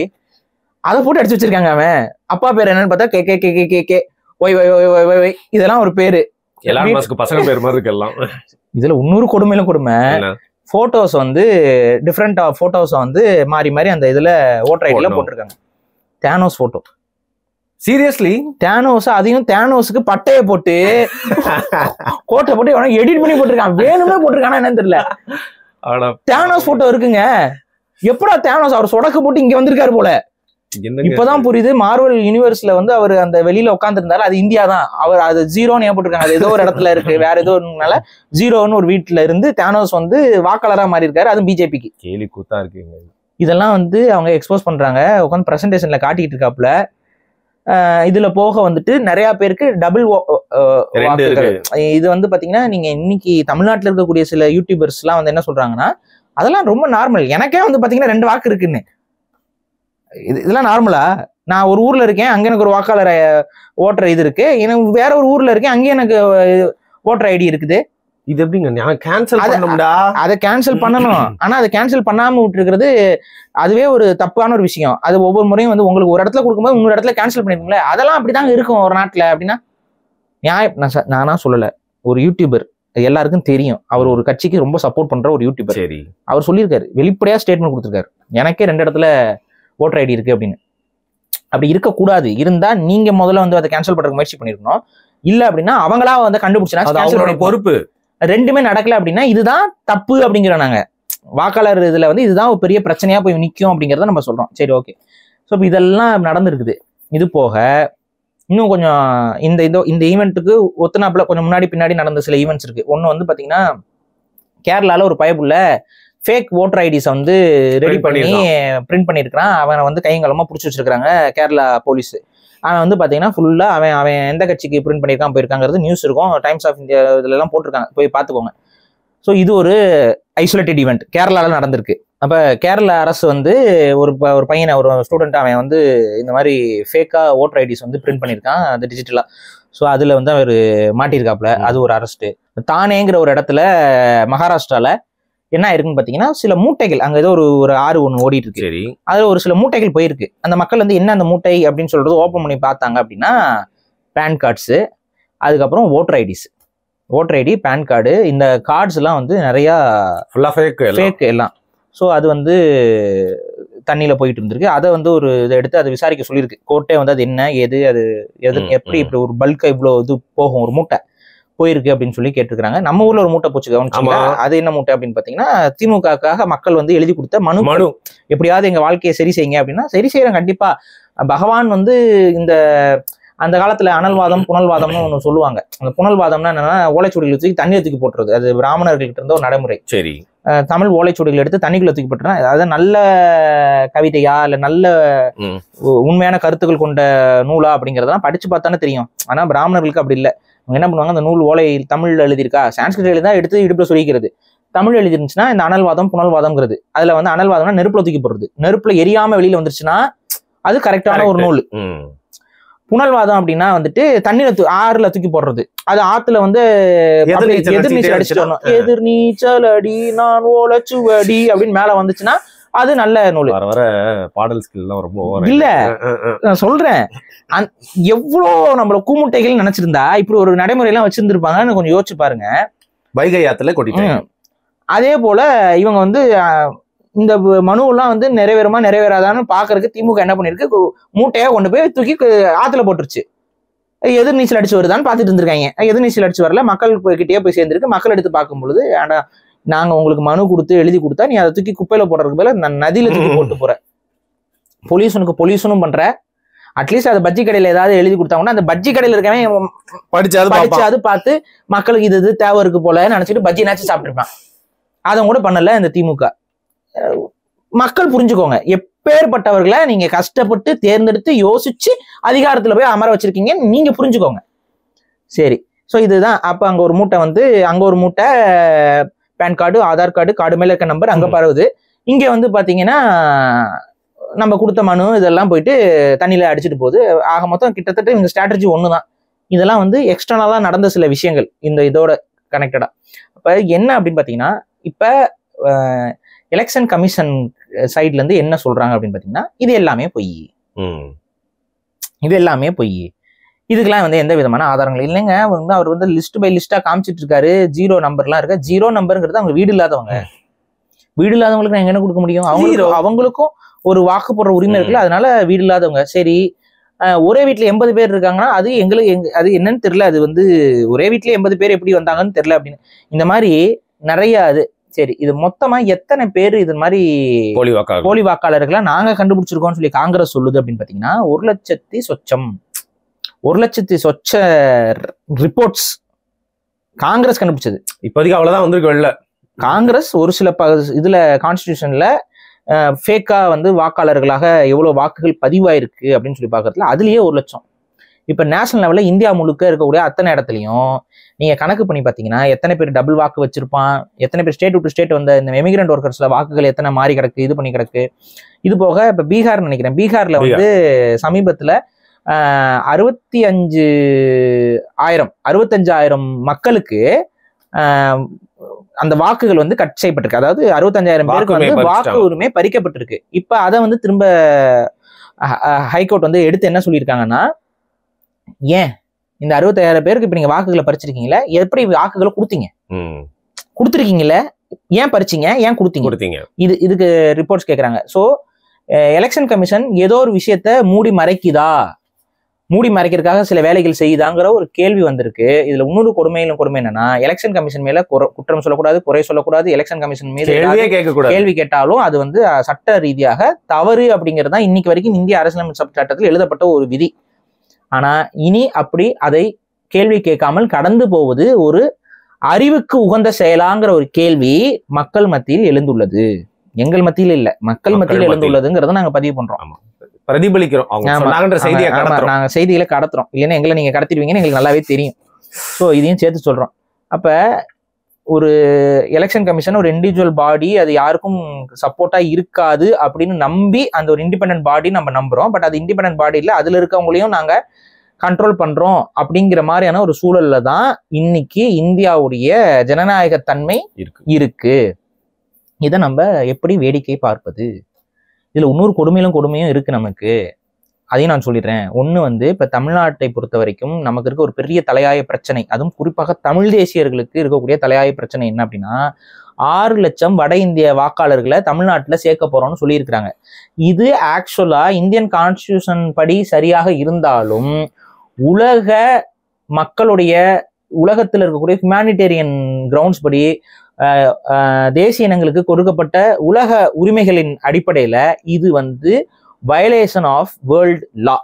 B: அதை போட்டு அடிச்சு வச்சிருக்காங்க. அவன் அப்பா பேர் என்னன்னு பார்த்தா KKKKK Y Y Y Y Y இதெல்லாம் ஒரு பேரு.
A: பசங்க பேர் மாதிரி இருக்கலாம்.
B: இதுல இன்னொரு கொடுமையிலும் கொடுமை, போட்டோஸ் வந்து டிஃப்ரெண்ட் போட்டோஸ் வந்து மாறி மாறி அந்த இதுல ஓட்டர் ஐடியில போட்டிருக்காங்க. Thanos photo.
A: சீரியஸ்லி
B: தேனோஸ், அதையும் தேனோஸுக்கு பட்டைய போட்டு கோட்டை போட்டு எவனோ எடிட் பண்ணி போட்டிருக்கான். வேணுமே போட்டிருக்கானா என்னன்னு தெரியல. தேனோஸ் போட்டோ இருக்குங்க. எப்படா தேனோஸ் அவர் சொடக்கு போட்டு இங்க வந்திருக்காரு போல. இப்பதான் புரியுது, மார்வல் யூனிவர்ஸ்ல வந்து அவர் அந்த வெளியில உட்கார்ந்து இருந்தாரு, அது இந்தியா தான். அவர் அது 0ன்னு ஏன் போட்டிருக்காங்க, அது ஏதோ ஒரு இடத்துல இருக்கு, வேற ஏதோ ஒருனால 0ன்னு ஒரு வீட்டுல இருந்து தேனோஸ் வந்து வாக்காளரா மாறி இருக்காரு. அது பிஜேபிக்கு
A: கேலி கூத்தா இருக்குங்க.
B: இதெல்லாம் வந்து அவங்க எக்ஸ்போஸ் பண்றாங்க, உட்காந்து பிரசன்டேஷன்ல காட்டிட்டு இருக்காப்புல. இதுல போக வந்துட்டு நிறைய பேருக்கு டபுள் இது வந்து பாத்தீங்கன்னா, நீங்க இன்னைக்கு தமிழ்நாட்டுல இருக்கக்கூடிய சில யூடியூபர்ஸ் எல்லாம் வந்து என்ன சொல்றாங்கன்னா, அதெல்லாம் ரொம்ப நார்மல். எனக்கே வந்து பாத்தீங்கன்னா 2 வாக்கு இருக்குன்னு. இதெல்லாம் நார்மலா? நான் ஒரு ஊர்ல இருக்கேன், அங்க எனக்கு ஒரு வாக்காளர் ஓட்டர் இது இருக்கு, எனக்கு வேற ஒரு ஊர்ல இருக்கேன், அங்கே எனக்கு ஓட்டர் ஐடி இருக்குது.
A: இது எப்படிங்க கேன்சல் பண்ணணும்டா?
B: அதை கேன்சல் பண்ணணும். ஆனா அதை கேன்சல் பண்ணாம விட்டுருக்கிறது அதுவே ஒரு தப்பான ஒரு விஷயம். அது ஒவ்வொரு முறையும் வந்து உங்களுக்கு ஒரு இடத்துல கொடுக்கும்போது இன்னொரு இடத்துல கேன்சல் பண்ணிருக்கீங்களே, அதெல்லாம் அப்படிதாங்க இருக்கும் ஒரு நாட்டுல. அப்படின்னா நானா சொல்லல, ஒரு யூடியூபர் எல்லாருக்கும் தெரியும், அவர் ஒரு கட்சிக்கு ரொம்ப சப்போர்ட் பண்ற ஒரு யூடியூபர்.
A: சரி,
B: அவர் சொல்லியிருக்காரு, வெளிப்படையா ஸ்டேட்மெண்ட் கொடுத்திருக்காரு, எனக்கே 2 இடத்துல ஓட்டர் ஐடி இருக்கு அப்படின்னு. அப்படி இருக்கக்கூடாது. இருந்தா நீங்க முதல்ல வந்து அதை கேன்சல் பண்றதுக்கு முயற்சி பண்ணிருக்கணும். இல்ல அப்படின்னா அவங்களா வந்து கண்டுபிடிச்சா
A: பொறுப்பு.
B: 2மே நடக்கல அப்படின்னா இதுதான் தப்பு அப்படிங்கிற நாங்க வாக்காளர் இதுல வந்து இதுதான் ஒரு பெரிய பிரச்சனையா போய் நிற்கும் அப்படிங்கிறத நம்ம சொல்றோம். சரி, ஓகே. ஸோ இப்போ இதெல்லாம் நடந்திருக்குது. இது போக இன்னும் கொஞ்சம் இந்த ஈவெண்ட்டுக்கு ஒத்துனாப்புல கொஞ்சம் முன்னாடி பின்னாடி நடந்த சில ஈவெண்ட்ஸ் இருக்கு. ஒன்று வந்து பாத்தீங்கன்னா, கேரளால ஒரு பயப்புள்ள ஃபேக் ஓட்டர் ஐடிஸை வந்து ரெடி பண்ணி பிரிண்ட் பண்ணியிருக்கிறான். அவனை வந்து கையங்கலமா பிடிச்சி வச்சிருக்காங்க கேரளா போலீஸ். அவன் வந்து பாத்தீங்கன்னா ஃபுல்லா அவன் எந்த கட்சிக்கு பிரிண்ட் பண்ணியிருக்கான் போயிருக்காங்கிறது நியூஸ் இருக்கும், டைம்ஸ் ஆஃப் இந்தியா இதுல எல்லாம் போட்டிருக்காங்க, போய் பார்த்துக்கோங்க. ஸோ இது ஒரு ஐசோலேட்டட் ஈவெண்ட் கேரளால நடந்திருக்கு. அப்ப கேரள அரசு வந்து ஒரு பையனை, ஒரு ஸ்டூடெண்ட், அவன் வந்து இந்த மாதிரி ஃபேக்கா ஓட்டர் ஐடிஸ் வந்து பிரிண்ட் பண்ணியிருக்கான் அது டிஜிட்டலா. ஸோ அதுல வந்து அவர் மாட்டியிருக்காப்புல. அது ஒரு அரெஸ்ட். தானேங்கிற ஒரு இடத்துல மகாராஷ்டிரால என்ன இருக்குன்னு பாத்தீங்கன்னா, சில மூட்டைகள் அங்க ஏதோ ஒரு ஆறு ஒன்று ஓடிட்டு இருக்கு.
A: சரி,
B: அதுல ஒரு சில மூட்டைகள் போயிருக்கு. அந்த மக்கள் வந்து என்ன அந்த மூட்டை அப்படின்னு சொல்றது ஓப்பன் பண்ணி பார்த்தாங்க அப்படின்னா, பேன் கார்ட்ஸ், அதுக்கப்புறம் voter IDs. Voter ID, PAN card, இந்த கார்ட்ஸ் எல்லாம் வந்து நிறைய
A: ஃபுல்லா ஃபேக்
B: எல்லாம். ஸோ அது வந்து தண்ணியில போயிட்டு இருந்திருக்கு. அதை வந்து ஒரு இதை எடுத்து அதை விசாரிக்க சொல்லியிருக்கு கோர்ட்டே. வந்து அது என்ன ஏது, அது எப்படி இப்படி ஒரு பல்கா இவ்வளோ இது போகும், ஒரு மூட்டை போயிருக்கு அப்படின்னு சொல்லி கேட்டிருக்காங்க. நம்ம ஊர்ல ஒரு மூட்டை போச்சு கவனிச்சுங்களா? அது என்ன மூட்டை அப்படின்னு பாத்தீங்கன்னா, திமுகவுக்காக மக்கள் வந்து எழுதி கொடுத்த மனு. எப்படியாவது எங்க வாழ்க்கையை சரி செய்யுங்க அப்படின்னா, சரி செய்யறேன் கண்டிப்பா. பகவான் வந்து அந்த காலத்துல அனல்வாதம் புனல்வாதம்னு ஒண்ணு சொல்லுவாங்க. அந்த புனல்வாதம்னா என்னன்னா, ஓலைச்சுவடிகள் தூக்கி தண்ணியை தூக்கி போட்டுறது. அது பிராமணர்கள்ட்ட இருந்த ஒரு நடைமுறை.
A: சரி,
B: தமிழ் ஓலைச்சுவடிகள் எடுத்து தண்ணிக்குள்ள தூக்கி போட்டுறேன். அதாவது நல்ல கவிதையா இல்ல நல்ல உண்மையான கருத்துக்கள் கொண்ட நூலா அப்படிங்கறதெல்லாம் படிச்சு பார்த்தானே தெரியும். ஆனா பிராமணர்களுக்கு அப்படி இல்லை. அவங்க என்ன பண்ணுவாங்க, அந்த நூல் ஓலை தமிழ்ல எழுதியிருக்கா, சான்ஸ்கிரிட் எழுதி தான் எடுத்து இடுப்புல சொல்லிக்கிறது. தமிழ் எழுதிருந்துச்சுன்னா இந்த அனல்வாதம் புனல்வாதம்ங்கிறது. அதுல வந்து அனல்வாதம்னா நெருப்புல தூக்கி போடுறது. நெருப்புல எரியாம வெளியில வந்துருச்சுன்னா அது கரெக்டான ஒரு நூல். புனல்வாதம் அப்படின்னா வந்துட்டு தண்ணியில ஆறுல தூக்கி போடுறது. அது ஆத்துல வந்து எதிர்நீச்சல் அடிச்சுட்டு வரணும். எதிர்நீச்சல் அடி நான் ஓலைச்சுவடி அப்படின்னு மேல வந்துச்சுன்னா அது நல்ல நூல்.
A: வர பாடல் ஸ்கில் ரொம்ப
B: இல்ல, நான் சொல்றேன், எவ்வளோ நம்மள கூமுட்டைகள் நினைச்சிருந்தா இப்படி ஒரு நடைமுறை எல்லாம் வச்சிருந்திருப்பாங்கன்னு கொஞ்சம் யோசிச்சு பாருங்க.
A: வைகை ஆத்துல கொட்டிட்டாங்க.
B: அதே போல இவங்க வந்து இந்த மனுவெல்லாம் வந்து நிறைவேறுமா நிறைவேறாதான்னு பாக்குறதுக்கு திமுக என்ன பண்ணிருக்கு, மூட்டையா கொண்டு போய் தூக்கி ஆத்துல போட்டுருச்சு. எதிர்நீச்சல் அடிச்சு வருதான்னு பாத்துட்டு இருந்திருக்காங்க. எதிர்நீச்சல் அடிச்சு வரல, மக்கள் கிட்டே போய் சேர்ந்திருக்கு. மக்கள் எடுத்து பார்க்கும் பொழுது, நாங்க உங்களுக்கு மனு கொடுத்து எழுதி கொடுத்தா நீ அதை தூக்கி குப்பையில போடுறதுக்கு பதிலா நான் நதியில தூக்கி போட்டு போற. பொல்யூஷனும் பண்ற. அட்லீஸ்ட் அது பஜ்ஜி கடையில ஏதாவது எழுதி கொடுத்தாங்கன்னா அந்த பஜ்ஜி கடையில இருக்கவன் படிச்சாது பார்த்து மக்களுக்கு இது தேவை இருக்கு போல நினைச்சிட்டு பஜ்ஜி நாச்சு சாப்பிட்டுருப்பான். அதை கூட பண்ணல இந்த திமுக. மக்கள் புரிஞ்சுக்கோங்க, எப்பேற்பட்டவர்களை நீங்க கஷ்டப்பட்டு தேர்ந்தெடுத்து யோசிச்சு அதிகாரத்துல போய் அமர வச்சிருக்கீங்க, நீங்க புரிஞ்சுக்கோங்க. சரி, ஸோ இதுதான். அப்ப அங்க ஒரு மூட்டை வந்து, அங்க ஒரு மூட்டை PAN card, Aadhaar card, card மேல இருக்க நம்பர் அங்க பரவுது. இங்க வந்து பாத்தீங்கன்னா நம்ம கொடுத்த மனு இதெல்லாம் போயிட்டு தண்ணியில அடிச்சுட்டு போகுது. ஆக மொத்தம் கிட்டத்தட்ட இந்த ஸ்ட்ராட்டஜி ஒண்ணுதான். இதெல்லாம் வந்து எக்ஸ்டர்னலா நடந்த சில விஷயங்கள் இந்த இதோட கனெக்டடா. அப்ப என்ன அப்படின்னு பாத்தீங்கன்னா, இப்ப எலெக்ஷன் கமிஷன் சைட்ல இருந்து என்ன சொல்றாங்க அப்படின்னு பாத்தீங்கன்னா, இது எல்லாமே பொய், இது எல்லாமே பொய், இதுக்கெல்லாம் வந்து எந்த விதமான ஆதாரங்கள் இல்லைங்க. அவர் வந்து லிஸ்ட் பை லிஸ்டா காமிச்சிட்டு இருக்காரு. 0 நம்பர்லாம் இருக்கு. 0 நம்பருங்கிறது அவங்க வீடு இல்லாதவங்க. வீடு இல்லாதவங்களுக்கு நான் என்ன கொடுக்க முடியும்? அவங்களுக்கும் ஒரு வாக்கு போடுற உரிமை இருக்குல்ல, அதனால வீடு இல்லாதவங்க. சரி, ஒரே வீட்டுல 80 பேர் இருக்காங்கன்னா அது எங்களுக்கு அது என்னன்னு தெரியல. அது வந்து ஒரே வீட்டுல 80 பேர் எப்படி வந்தாங்கன்னு தெரியல அப்படின்னு இந்த மாதிரி நிறைய அது. சரி, இது மொத்தமா எத்தனை பேர் இது மாதிரி போலி வாக்காளர்களா நாங்க கண்டுபிடிச்சிருக்கோம்னு சொல்லி காங்கிரஸ் சொல்லுது அப்படின்னு பாத்தீங்கன்னா 1,00,000 சொச்ச ரிப்போர்ட்ஸ் காங்கிரஸ் கண்டுபிடிச்சது. இப்போதைக்கு அவ்வளவுதான் வந்திருக்கு வெளில. காங்கிரஸ் ஒரு சில இதுல கான்ஸ்டிடியூஷன்ல ஃபேக்கா வந்து வாக்காளர்களாக எவ்வளவு வாக்குகள் பதிவாயிருக்கு அப்படின்னு சொல்லி பாக்குறதுல அதுலயே 1,00,000. இப்ப நேஷனல் லெவல்ல இந்தியா முழுக்க இருக்கக்கூடிய அத்தனை இடத்துலையும் நீங்க கணக்கு பண்ணி பாத்தீங்கன்னா எத்தனை பேர் டபுள் வாக்கு வச்சிருப்பான், எத்தனை பேர் ஸ்டேட் டு ஸ்டேட் வந்த இந்த எமிகிரண்ட் ஒர்க்கர்ஸ்ல வாக்குகள் எத்தனை மாறி கிடக்கு, இது பண்ணி கிடக்கு. இது போக இப்ப பீகார் நினைக்கிறேன், பீகார்ல வந்து சமீபத்துல 65,000 மக்களுக்கு அந்த வாக்குகள் வந்து கட் செய்யப்பட்டிருக்கு. அதாவது 65,000 பேருக்கு வந்து வாக்கு உரிமை பறிக்கப்பட்டிருக்கு. இப்ப அதை வந்து திரும்ப ஹைகோர்ட் வந்து எடுத்து என்ன சொல்லியிருக்காங்கன்னா, ஏன் இந்த 65,000 பேருக்கு இப்ப நீங்க வாக்குகளை பறிச்சிருக்கீங்களா, எப்படி வாக்குகளை கொடுத்துருக்கீங்கல்ல, ஏன் பறிச்சீங்க, ஏன் கொடுத்தீங்க, இதுக்கு ரிப்போர்ட்ஸ் கேட்கறாங்க. சோ எலெக்ஷன் கமிஷன் ஏதோ ஒரு விஷயத்த மூடி மறைக்கிறதுக்காக சில வேலைகள் செய்யுதாங்கிற ஒரு கேள்வி வந்திருக்கு. இதுல இன்னொரு கொடுமை என்னன்னா, எலெக்ஷன் கமிஷன் மேல குற்றம் சொல்லக்கூடாது, குறை சொல்லக்கூடாது. எலெக்ஷன் கமிஷன் மீது கேள்வி கேட்டாலும் அது வந்து சட்ட ரீதியாக தவறு அப்படிங்கிறது தான் இன்னைக்கு வரைக்கும் இந்திய அரசியலமைப்பு சட்டத்தில் எழுதப்பட்ட ஒரு விதி. ஆனா இனி அப்படி அதை கேள்வி கேட்காமல் கடந்து போவது ஒரு அறிவுக்கு உகந்த செயலாங்கிற ஒரு கேள்வி மக்கள் மத்தியில் எழுந்துள்ளது. எங்கள் மத்தியில் இல்ல, மக்கள் மத்தியில் எழுந்துள்ளதுங்கிறத நாங்க பதிவு பண்றோம், பிரதிபலிக்கிறோம். நாங்க செய்திகளை கடத்துறோம். இல்லைன்னா எங்களை நீங்க கடத்திடுவீங்கன்னு எங்களுக்கு நல்லாவே தெரியும். ஸோ இதையும் சேர்த்து சொல்றோம். அப்ப ஒரு எலெக்ஷன் கமிஷன் ஒரு இண்டிவிஜுவல் பாடி, அது யாருக்கும் சப்போர்ட்டா இருக்காது அப்படின்னு நம்பி அந்த ஒரு இண்டிபெண்டன்ட் பாடி நம்ம நம்புறோம். பட் அது இண்டிபெண்டன்ட் பாடி இல்லை, அதுல இருக்கவங்களையும் நாங்க கண்ட்ரோல் பண்றோம் அப்படிங்கிற மாதிரியான ஒரு சூழல்ல தான் இன்னைக்கு இந்தியாவுடைய ஜனநாயகத்தன்மை இருக்கு. இதை நம்ம எப்படி வேடிக்கை பார்ப்பது? இதுல இன்னொரு கொடுமையும் இருக்கு நமக்கு. அதையும் நான் சொல்லிடுறேன். ஒண்ணு வந்து இப்ப தமிழ்நாட்டை பொறுத்த வரைக்கும் நமக்கு இருக்க ஒரு பெரிய தலையாய பிரச்சனை, அதுவும் குறிப்பாக தமிழ் தேசியர்களுக்கு இருக்கக்கூடிய தலையாய பிரச்சனை என்ன அப்படின்னா, 6 லட்சம் வட இந்திய வாக்காளர்களை தமிழ்நாட்டுல சேர்க்க போறோம்னு சொல்லியிருக்கிறாங்க. இது ஆக்சுவலா இந்தியன் கான்ஸ்டிடியூஷன் படி சரியாக இருந்தாலும் உலக மக்களுடைய உலகத்தில் இருக்கக்கூடிய ஹியூமானிட்டேரியன் கிரவுண்ட்ஸ் படி தேசிய இனங்களுக்கு கொடுக்கப்பட்ட உலக உரிமைகளின் அடிப்படையில இது வந்து வயலேஷன் ஆஃப் வேர்ல்ட் லா.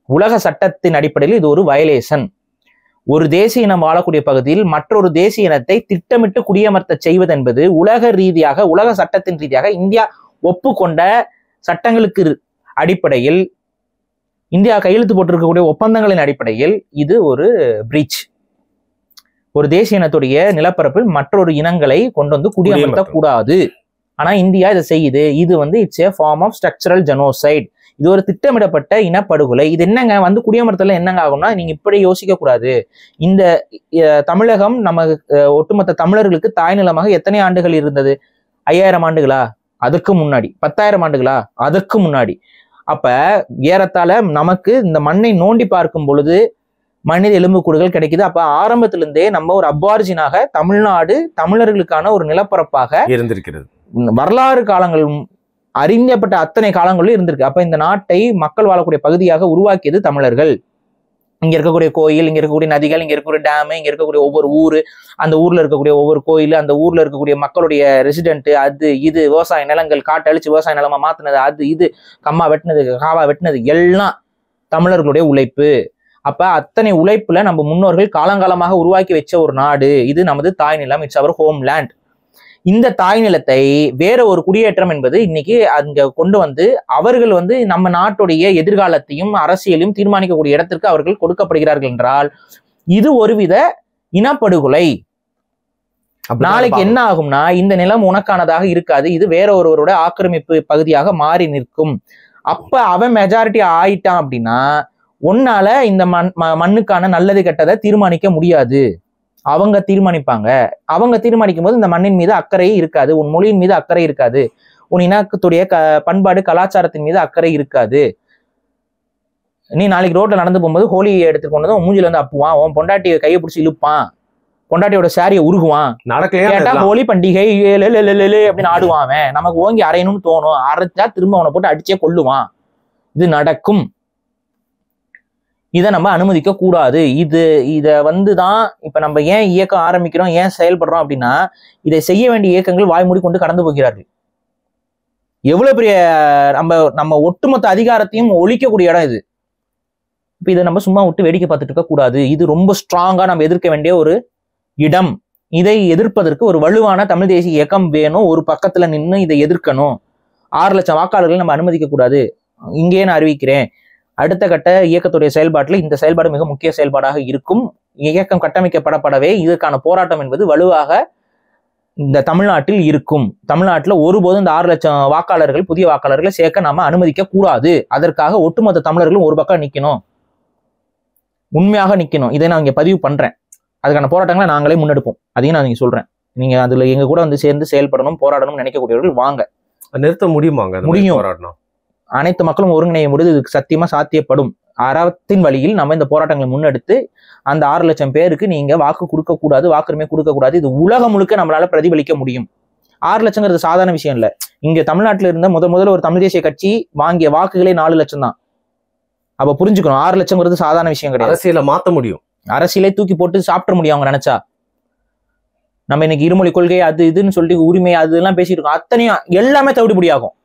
B: உலக சட்டத்தின் அடிப்படையில் இது ஒரு வயலேஷன். ஒரு தேசிய இனம் வாழக்கூடிய பகுதியில் மற்றொரு தேசிய இனத்தை திட்டமிட்டு குடியமர்த்த செய்வது என்பது உலக ரீதியாக, உலக சட்டத்தின் ரீதியாக இந்தியா ஒப்புக்கொண்ட சட்டங்களுக்கு அடிப்படையில், இந்தியா கையெழுத்து போட்டிருக்கக்கூடிய ஒப்பந்தங்களின் அடிப்படையில் இது ஒரு பிரீச். ஒரு தேசிய இனத்துடைய நிலப்பரப்பில் மற்றொரு இனங்களை கொண்டு வந்து குடியமர்த்த கூடாது. ஆனா இந்தியா இதை செய்யுது. இது வந்து it's a form of structural genocide. இது ஒரு திட்டமிடப்பட்ட இனப்படுகொலை. இது என்னங்க வந்து குடியமர்த்தல என்னங்க ஆகும்னா, நீங்க இப்படி யோசிக்க கூடாது. இந்த தமிழகம் நம்ம ஒட்டுமொத்த தமிழர்களுக்கு தாய் நிலமாக எத்தனை ஆண்டுகள் இருந்தது? 5000 ஆண்டுகளா? அதுக்கு முன்னாடி. 10,000 ஆண்டுகளா? அதுக்கு முன்னாடி. அப்ப ஏறத்தாழ நமக்கு இந்த மண்ணை நோண்டி பார்க்கும் பொழுது மனித எலும்புக்கூடுகள் கிடைக்குது. அப்ப ஆரம்பத்திலிருந்தே நம்ம ஒரு அபார்ஜினாக தமிழ்நாடு தமிழர்களுக்கான ஒரு நிலப்பரப்பாக
A: இருந்திருக்கிறது.
B: வரலாறு காலங்கள் அறிந்தப்பட்ட அத்தனை காலங்களும் இருந்திருக்கு. அப்ப இந்த நாட்டை மக்கள் வாழக்கூடிய பகுதியாக உருவாக்கியது தமிழர்கள். இங்க இருக்கக்கூடிய கோயில், இங்க இருக்கக்கூடிய நதிகள், இங்க இருக்கக்கூடிய டேமு, இங்க இருக்கக்கூடிய ஒவ்வொரு ஊரு, அந்த ஊர்ல இருக்கக்கூடிய ஒவ்வொரு கோயில், அந்த ஊர்ல இருக்கக்கூடிய மக்களுடைய ரெசிடென்ட், அது இது விவசாய நிலங்கள், காட்டு அழிச்சு விவசாய நிலமா மாத்தினது, அது இது கம்மா வெட்டினது, காவா வெட்டினது எல்லாம் தமிழர்களுடைய உழைப்பு. அப்ப அத்தனை உழைப்புல நம்ம முன்னோர்கள் காலங்காலமாக உருவாக்கி வச்ச ஒரு நாடு இது. நமது தாய் நிலம். It's our homeland. இந்த தாய் நிலத்தை வேற ஒரு குடியேற்றம் என்பது இன்னைக்கு அங்க கொண்டு வந்து அவர்கள் வந்து நம்ம நாட்டுடைய எதிர்காலத்தையும் அரசியலையும் தீர்மானிக்கக்கூடிய இடத்திற்கு அவர்கள் கொடுக்கப்படுகிறார்கள் என்றால் இது ஒருவித இனப்படுகொலை. நாளைக்கு என்ன ஆகும்னா, இந்த நிலம் உனக்கானதாக இருக்காது, இது வேற ஒருவரோட ஆக்கிரமிப்பு பகுதியாக மாறி நிற்கும். அப்ப அவன் மெஜாரிட்டி ஆயிட்டான் அப்படின்னா உன்னால இந்த மண்ணுக்கான நல்லது கெட்டதை தீர்மானிக்க முடியாது. அவங்க தீர்மானிப்பாங்க. அவங்க தீர்மானிக்கும் போது இந்த மண்ணின் மீது அக்கறை இருக்காது, உன் மொழியின் மீது அக்கறை இருக்காது, உன் இனத்துடைய பண்பாடு கலாச்சாரத்தின் மீது அக்கறை இருக்காது. நீ நாளைக்கு ரோட்ல நடந்து போகும்போது ஹோலி எடுத்துட்டு போனதும் மூஞ்சில வந்து அப்புவான், உன் பொண்டாட்டியை கையை பிடிச்சி இழுப்பான், பொண்டாட்டியோட சாரியை உருகுவான், கேட்டா ஹோலி பண்டிகை அப்படின்னு ஆடுவான். அவன் நமக்கு ஓங்கி அரையணும்னு தோணும், அரைச்சா திரும்ப அவனை போட்டு அடிச்சே கொல்லுவான். இது நடக்கும். இதை நம்ம அனுமதிக்க கூடாது. இதை வந்துதான் இப்ப நம்ம ஏன் இயக்கம் ஆரம்பிக்கிறோம், ஏன் செயல்படுறோம் அப்படின்னா, இதை செய்ய வேண்டிய இயக்கங்கள் வாய்மூடி கொண்டு கடந்து போகிறார்கள். எவ்வளவு பெரிய நம்ம ஒட்டுமொத்த அதிகாரத்தையும் ஒழிக்கக்கூடிய இடம் இது. இப்ப இதை நம்ம சும்மா விட்டு வேடிக்கை பார்த்துட்டு இருக்க கூடாது. இது ரொம்ப ஸ்ட்ராங்கா நம்ம எதிர்க்க வேண்டிய ஒரு இடம். இதை எதிர்ப்பதற்கு ஒரு வலுவான தமிழ் தேசிய இயக்கம் வேணும். ஒரு பக்கத்துல நின்று இதை எதிர்க்கணும். 6 லட்சம் வாக்காளர்களை நம்ம அனுமதிக்க கூடாது. இங்கேயே நான் அறிவிக்கிறேன், அடுத்த கட்ட இயக்கத்துடைய செயல்பாட்டில் இந்த செயல்பாடு மிக முக்கிய செயல்பாடாக இருக்கும். இயக்கம் கட்டமைக்கப்படவே இதற்கான போராட்டம் என்பது வலுவாக இந்த தமிழ்நாட்டில் இருக்கும். தமிழ்நாட்டில் ஒருபோதும் இந்த 6 லட்சம் வாக்காளர்கள், புதிய வாக்காளர்களை சேர்க்க நாம அனுமதிக்க கூடாது. அதற்காக ஒட்டுமொத்த தமிழர்களும் ஒரு பக்கம் நிக்கணும், உண்மையாக நிக்கணும். இதை நான் இங்க பதிவு பண்றேன். அதுக்கான போராட்டங்களை நாங்களே முன்னெடுப்போம். அதையும் நான் நீங்க சொல்றேன். நீங்க அதுல எங்க கூட வந்து சேர்ந்து செயல்படணும், போராடணும்னு நினைக்கக்கூடியவர்கள் வாங்க.
A: நிறுத்த முடியுமாங்க?
B: முடியும். அனைத்து மக்களும் ஒருங்கிணைய முடிவு இதுக்கு சத்தியமா சாத்தியப்படும். அறத்தின் வழியில் நம்ம இந்த போராட்டங்களை முன்னெடுத்து அந்த 6 லட்சம் பேருக்கு நீங்க வாக்கு கொடுக்க கூடாது, வாக்குரிமை கொடுக்க கூடாது. இது உலகம் முழுக்க நம்மளால பிரதிபலிக்க முடியும். 6 லட்சங்கிறது சாதாரண விஷயம் இல்ல. இங்க தமிழ்நாட்டில் இருந்த முதல்ல ஒரு தமிழ் தேசிய கட்சி வாங்கிய வாக்குகளே 4 லட்சம் தான். அப்ப புரிஞ்சுக்கணும், 6 லட்சங்கிறது சாதாரண விஷயம் கிடையாது.
A: அரசியலை மாத்த முடியும்,
B: அரசியலை தூக்கி போட்டு சாப்பிட முடியும் அவங்க நினைச்சா. நம்ம இன்னைக்கு இருமொழி கொள்கை அது இதுன்னு சொல்லிட்டு உரிமை அதெல்லாம் பேசிட்டு இருக்கோம். அத்தனையும் எல்லாமே தவிடுபடியாகும்.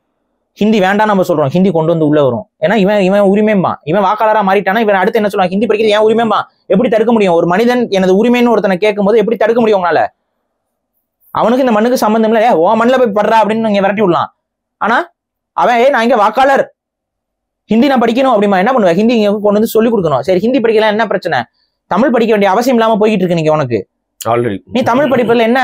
B: ஹிந்தி வேண்டாம் நம்ம சொல்றோம், ஹிந்தி கொண்டு வந்து உள்ள வரும். ஏன்னா இவன் உரிமைம்பா, இவன் வாக்காளரா மாறிட்டானா இவன் அடுத்து என்ன சொல்லுவான், ஹிந்தி படிக்கிறது ஏன் உரிமைம்பா. எப்படி தடுக்க முடியும்? ஒரு மனிதன் எனது உரிமைன்னு ஒருத்தனை கேட்கும் போது எப்படி தடுக்க முடியும் உங்களால? அவனுக்கு இந்த மண்ணுக்கு சம்பந்தம் இல்லை, ஓ மண்ணில் போய் படுறா அப்படின்னு நீங்க விரட்டி விடலாம். ஆனா அவன் நான் இங்க வாக்காளர், ஹிந்தி நான் படிக்கணும் அப்படிமா, என்ன பண்ணுவேன்? ஹிந்தி இங்க கொண்டு வந்து சொல்லிக் கொடுக்கணும். சரி, ஹிந்தி படிக்கலாம், என்ன பிரச்சனை? தமிழ் படிக்க வேண்டிய அவசியம் இல்லாம போய்கிட்டு இருக்கு நீங்க. உனக்கு
A: ஆல்ரெடி
B: நீ தமிழ் படிப்பதுல என்ன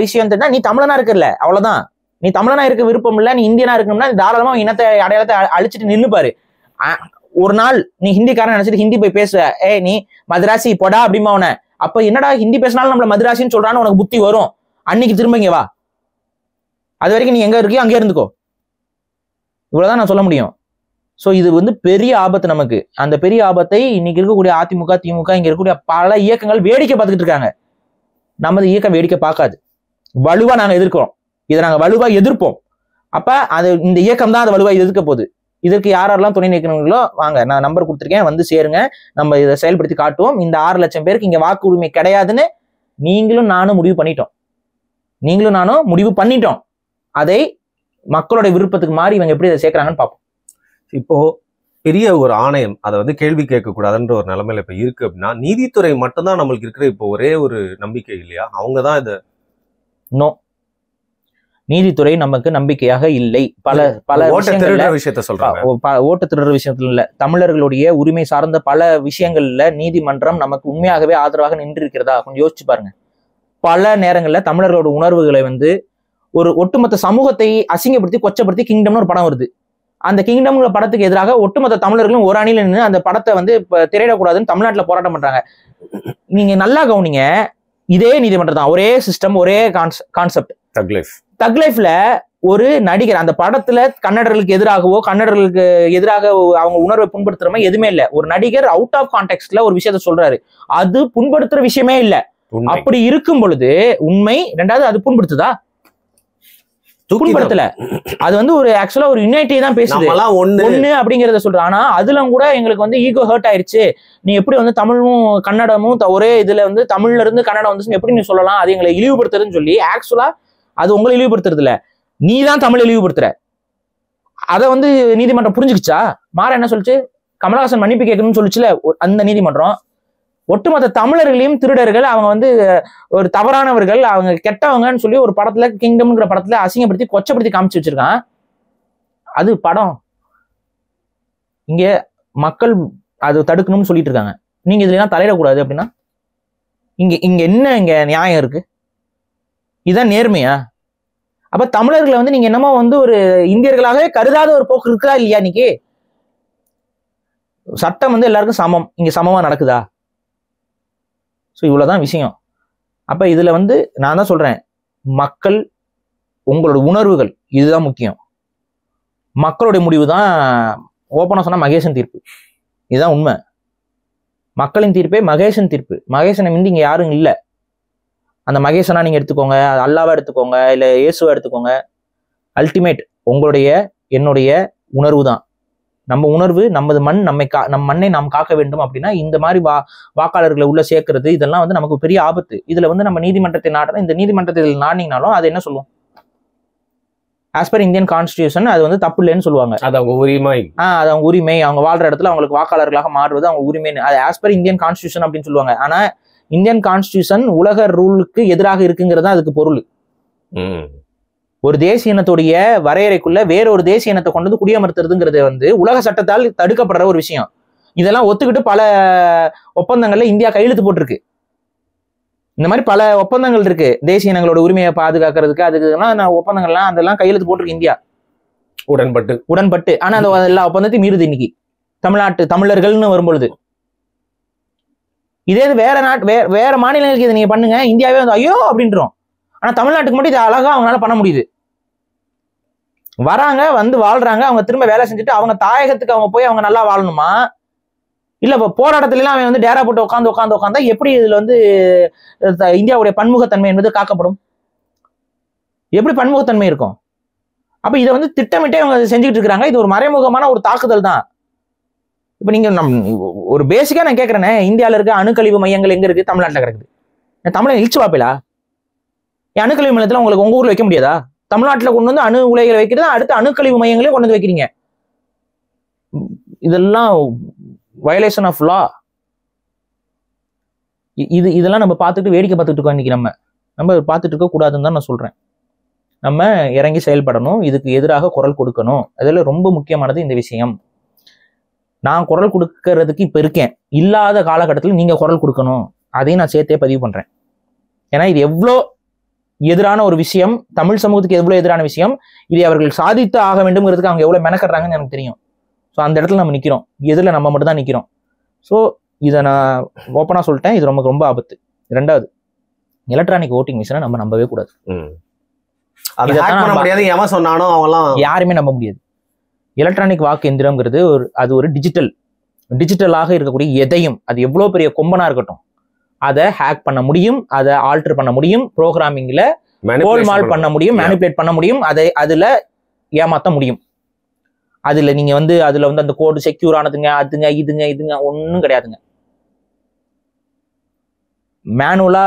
B: விஷயம் தெரியுமா? நீ தமிழனா இருக்கல, அவ்வளவுதான். நீ தமிழனா இருக்க விருப்பம் இல்ல, நீ இந்தியனா இருக்கணும்னா தாராளமா இனத்தை அடையாளத்தை அழிச்சிட்டு நின்னு பாரு. ஒரு நாள் நீ ஹிந்திக்காரன் நினைச்சிட்டு ஹிந்தி போய் பேசுவ, நீ மதராசி போடா அப்படிமா அவனை. அப்ப என்னடா ஹிந்தி பேசினாலும் நம்மள மதராசின்னு சொல்றான்னு உனக்கு புத்தி வரும். அன்னைக்கு திரும்ப இங்க வா. அது வரைக்கும் நீ எங்க இருக்கியோ அங்கே இருந்துக்கோ. இவ்வளவுதான் நான் சொல்ல முடியும். ஸோ இது வந்து பெரிய ஆபத்து நமக்கு. அந்த பெரிய ஆபத்தை இன்னைக்கு இருக்கக்கூடிய அதிமுக, திமுக, இங்க இருக்கக்கூடிய பல இயக்கங்கள் வேடிக்கை பார்த்துக்கிட்டு இருக்காங்க. நமது இயக்கம் வேடிக்கை பார்க்காது. வலுவா நாங்க எதிர்க்கிறோம். இதை நாங்க வலுவா எதிர்ப்போம். அப்ப அது இந்த இயக்கம் தான் அதை வலுவா எதிர்க்க போகுது. இதற்கு யாரெல்லாம் துணை நிற்கணுங்களோ வாங்க, நான் நம்பர் கொடுத்துருக்கேன், வந்து சேருங்க, நம்ம இதை செயல்படுத்தி காட்டுவோம். இந்த 6 லட்சம் பேருக்கு இங்க வாக்கு உரிமை கிடையாதுன்னு நீங்களும் நானும் முடிவு பண்ணிட்டோம். அதை மக்களுடைய விருப்பத்துக்கு மாறி இவங்க எப்படி இதை சேர்க்கிறாங்கன்னு பார்ப்போம்.
A: இப்போ பெரிய ஒரு ஆணையம் அதை வந்து கேள்வி கேட்கக்கூடாதுன்ற ஒரு நிலைமையில இப்ப இருக்கு அப்படின்னா, நீதித்துறை மட்டும்தான் நம்மளுக்கு இருக்கிற இப்போ ஒரே ஒரு நம்பிக்கை இல்லையா? அவங்கதான் இதை
B: நோ, நீதித்துறை நமக்கு நம்பிக்கையாக இல்லை. பல
A: விஷயத்த சொல்றாங்க.
B: ஓட்டு திருடுற விஷயத்துல இல்ல, தமிழர்களுடைய உரிமை சார்ந்த பல விஷயங்கள்ல நீதிமன்றம் நமக்கு உண்மையாகவே ஆதரவாக நின்று இருக்கிறதா கொஞ்சம் யோசிச்சு பாருங்க. பல நேரங்கள்ல தமிழர்களோட உணர்வுகளை வந்து ஒரு ஒட்டுமொத்த சமூகத்தை அசிங்கப்படுத்தி கொச்சப்படுத்தி கிங்டம்னு ஒரு படம் வருது. அந்த கிங்டம்ங்கிற படத்துக்கு எதிராக ஒட்டுமொத்த தமிழர்களும் ஒரு அணியில நின்று அந்த படத்தை வந்து திரையிடக்கூடாதுன்னு தமிழ்நாட்டுல போராட்டம் பண்றாங்க. நீங்க நல்லா கவனிங்க, இதே நீதிமன்றம் தான், ஒரே சிஸ்டம், ஒரே கான்செப்ட். தக் லைஃப்ல ஒரு நடிகர் அந்த படத்துல கன்னடர்களுக்கு எதிராக அவங்க உணர்வை புண்படுத்துற மாதிரி எதுவுமே இல்ல. ஒரு நடிகர் அவுட் ஆஃப் கான்டெக்ட்ல ஒரு விஷயத்த சொல்றாரு, அது புண்படுத்துற விஷயமே இல்ல. அப்படி இருக்கும் பொழுது உண்மை, ரெண்டாவது அது புண்படுத்துதா? புண்படுத்தல. அது வந்து ஒரு ஆக்சுவலா ஒரு யுனைட்டி தான் பேசுது, ஒண்ணு அப்படிங்கறத சொல்றேன். ஆனா அதுல கூட எங்களுக்கு வந்து ஈகோ ஹர்ட் ஆயிருச்சு. நீ எப்படி வந்து தமிழும் கன்னடமும் ஒரே இதுல வந்து தமிழ்ல இருந்து கன்னடம் வந்து எப்படி நீ சொல்லலாம், அது எங்களை இழிவுபடுத்துறதுன்னு சொல்லி, ஆக்சுவலா அது உங்களை இழிவுபடுத்துறது இல்ல, நீ தான் தமிழை இழிவுபடுத்துற. அதை வந்து நீதிமன்றம் புரிஞ்சுக்கிச்சா? மாற என்ன சொல்லிச்சு, கமலஹாசன் மன்னிப்பு கேட்கணும்னு சொல்லிச்சுல அந்த நீதிமன்றம். ஒட்டுமொத்த தமிழர்களையும் திருடர்கள், அவங்க வந்து ஒரு தவறானவர்கள், அவங்க கெட்டவங்கன்னு சொல்லி ஒரு படத்துல, கிங்டம்ங்கிற படத்துல அசிங்கப்படுத்தி கொச்சப்படுத்தி காமிச்சு வச்சிருக்கான். அது படம். இங்க மக்கள் அது தடுக்கணும்னு சொல்லிட்டு இருக்காங்க. நீங்க இதுல எல்லாம் தலையிடக்கூடாது அப்படின்னா இங்க என்ன நியாயம் இருக்கு? இதுதான் நேர்மையா? அப்ப தமிழர்களை வந்து நீங்க என்னமோ வந்து ஒரு இந்தியர்களாகவே கருதாத ஒரு போக்கு இருக்கா இல்லையா? இன்னைக்கு சட்டம் வந்து எல்லாருக்கும் சமம், இங்க சமமா நடக்குதா? ஸோ இவ்வளவுதான் விஷயம். அப்ப இதுல வந்து நான் தான் சொல்றேன், மக்கள், உங்களோட உணர்வுகள் இதுதான் முக்கியம். மக்களுடைய முடிவு தான் ஓப்பனா சொன்னா மகேசன் தீர்ப்பு. இதுதான் உண்மை. மக்களின் தீர்ப்பே மகேசன் தீர்ப்பு. மகேசனை மிந்தி இங்க யாரும் இல்லை. அந்த மகேசனா நீங்க எடுத்துக்கோங்க, அல்லாவா எடுத்துக்கோங்க, இல்ல இயேசுவா எடுத்துக்கோங்க, அல்டிமேட் உங்களுடைய என்னுடைய உணர்வு தான். நம்ம உணர்வு, நமது மண், நம் மண்ணை நாம் காக்க வேண்டும் அப்படின்னா இந்த மாதிரி வாக்காளர்களை உள்ள சேர்க்கறது இதெல்லாம் வந்து நமக்கு பெரிய ஆபத்து. இதுல வந்து நம்ம நீதிமன்றத்தை நாடணும். இந்த நீதிமன்றத்தில் நாடினாலும் அது என்ன சொல்லும், ஆஸ் பர் இந்தியன் கான்ஸ்டிடியூஷன் அது வந்து தப்பு இல்லைன்னு சொல்லுவாங்க.
A: அது அவங்க உரிமை.
B: அது அவங்க உரிமை, அவங்க வாழ்ற இடத்துல அவங்களுக்கு வாக்காளர்களாக மாறுவது அவங்க உரிமைன்னு, அது ஆஸ் பர் இந்தியன் கான்ஸ்டிடியூஷன் அப்படின்னு சொல்லுவாங்க. ஆனா இந்தியன் கான்ஸ்டிடியூஷன் உலக ரூலுக்கு எதிராக இருக்குங்கிறது அதுக்கு பொருள். ஒரு தேசிய இனத்துடைய வரையறைக்குள்ள வேற ஒரு தேசிய இனத்தை கொண்டு வந்து குடியமர்த்துறதுங்கிறது வந்து உலக சட்டத்தால் தடுக்கப்படுற ஒரு விஷயம். இதெல்லாம் ஒத்துக்கிட்டு பல ஒப்பந்தங்கள்ல இந்தியா கையெழுத்து போட்டிருக்கு. இந்த மாதிரி பல ஒப்பந்தங்கள் இருக்கு தேசிய இனங்களோட உரிமையை பாதுகாக்கிறதுக்கு. அதுக்குலாம் ஒப்பந்தங்கள்லாம் அதெல்லாம் கையெழுத்து போட்டிருக்கு இந்தியா உடன்பட்டு. ஆனா அந்த எல்லா ஒப்பந்தத்தையும் மீறுது இன்னைக்கு தமிழர்கள்னு வரும்பொழுது. இதே வேற மாநிலங்களுக்கு இதை நீங்க பண்ணுங்க, இந்தியாவே வந்து ஐயோ அப்படின்றோம். ஆனா தமிழ்நாட்டுக்கு மட்டும் இதை அழகா அவங்களால பண்ண முடியுது. வராங்க, வந்து வாழ்றாங்க, அவங்க திரும்ப வேலை செஞ்சுட்டு அவங்க தாயகத்துக்கு அவங்க போய் அவங்க நல்லா வாழணுமா? இல்ல இப்ப போராட்டத்துல எல்லாம் அவன் வந்து டேரா போட்டு உட்காந்தா எப்படி இதுல வந்து இந்தியாவுடைய பன்முகத்தன்மை என்பது காக்கப்படும்? எப்படி பன்முகத்தன்மை இருக்கும்? அப்ப இதை வந்து திட்டமிட்டே அவங்க செஞ்சுக்கிட்டு இருக்கிறாங்க. இது ஒரு மறைமுகமான ஒரு தாக்குதல் தான். இப்ப நீங்க ஒரு பேசிக்கா நான் கேட்கறேனே, இந்தியாவில இருக்க அணுக்கழிவு மையங்கள் எங்க இருக்கு? தமிழ்நாட்டில் கிடக்குது. தமிழன் இழிச்சு வாப்பிலா? அணுக்கழிவு மையத்துல உங்களுக்கு உங்க ஊர்ல வைக்க முடியாதா? தமிழ்நாட்டில் கொண்டு வந்து அணு உலைகளை வைக்கிறது, அடுத்த அணுக்கழிவு மையங்களையும் கொண்டு வந்து வைக்கிறீங்க. இதெல்லாம் வயலேஷன் ஆஃப் லா. இதெல்லாம் நம்ம பார்த்துட்டு வேடிக்கை பார்த்துட்டு இருக்கோம். இன்னைக்கு நம்ம பார்த்துட்டு இருக்க கூடாதுன்னு தான் நான் சொல்றேன். நம்ம இறங்கி செயல்படணும், இதுக்கு எதிராக குரல் கொடுக்கணும். அதில் ரொம்ப முக்கியமானது இந்த விஷயம். நான் குரல் கொடுக்கறதுக்கு இப்ப இருக்கேன், இல்லாத காலகட்டத்தில் நீங்க குரல் கொடுக்கணும். அதையும் நான் சேர்த்தே பதிவு பண்றேன். ஏன்னா இது எவ்வளோ எதிரான ஒரு விஷயம், தமிழ் சமூகத்துக்கு எவ்வளவு எதிரான விஷயம், இதை அவர்கள் சாதித்து ஆக வேண்டும்ங்கிறதுக்கு அவங்க எவ்வளவு மெனக்கடுறாங்கன்னு எனக்கு தெரியும். ஸோ அந்த இடத்துல நம்ம நிற்கிறோம், எதில் நம்ம மட்டும் தான் நிற்கிறோம். ஸோ இதை நான் ஓப்பனாக சொல்லிட்டேன், இது நமக்கு ரொம்ப ஆபத்து. ரெண்டாவது, எலக்ட்ரானிக் ஓட்டிங் மிஷினை நம்ம நம்பவே கூடாது.
A: யாருமே நம்ப முடியாது.
B: எலக்ட்ரானிக் வாக்கு எந்திரம்ங்கிறது அது ஒரு டிஜிட்டலாக இருக்கக்கூடிய எதையும், அது எவ்வளோ பெரிய கொம்பனா இருக்கட்டும், அதை ஹேக் பண்ண முடியும், அதை ஆல்டர் பண்ண முடியும், ப்ரோக்ராமிங்ல கோல்மால் பண்ண முடியும், மேனிபுலேட் பண்ண முடியும், அதை அதுல ஏமாத்த முடியும். அதுல நீங்க அதுல அந்த கோடு செக்யூர் ஆனதுங்க, அதுங்க இதுங்க ஒன்றும் கிடையாதுங்க. மேனுவலா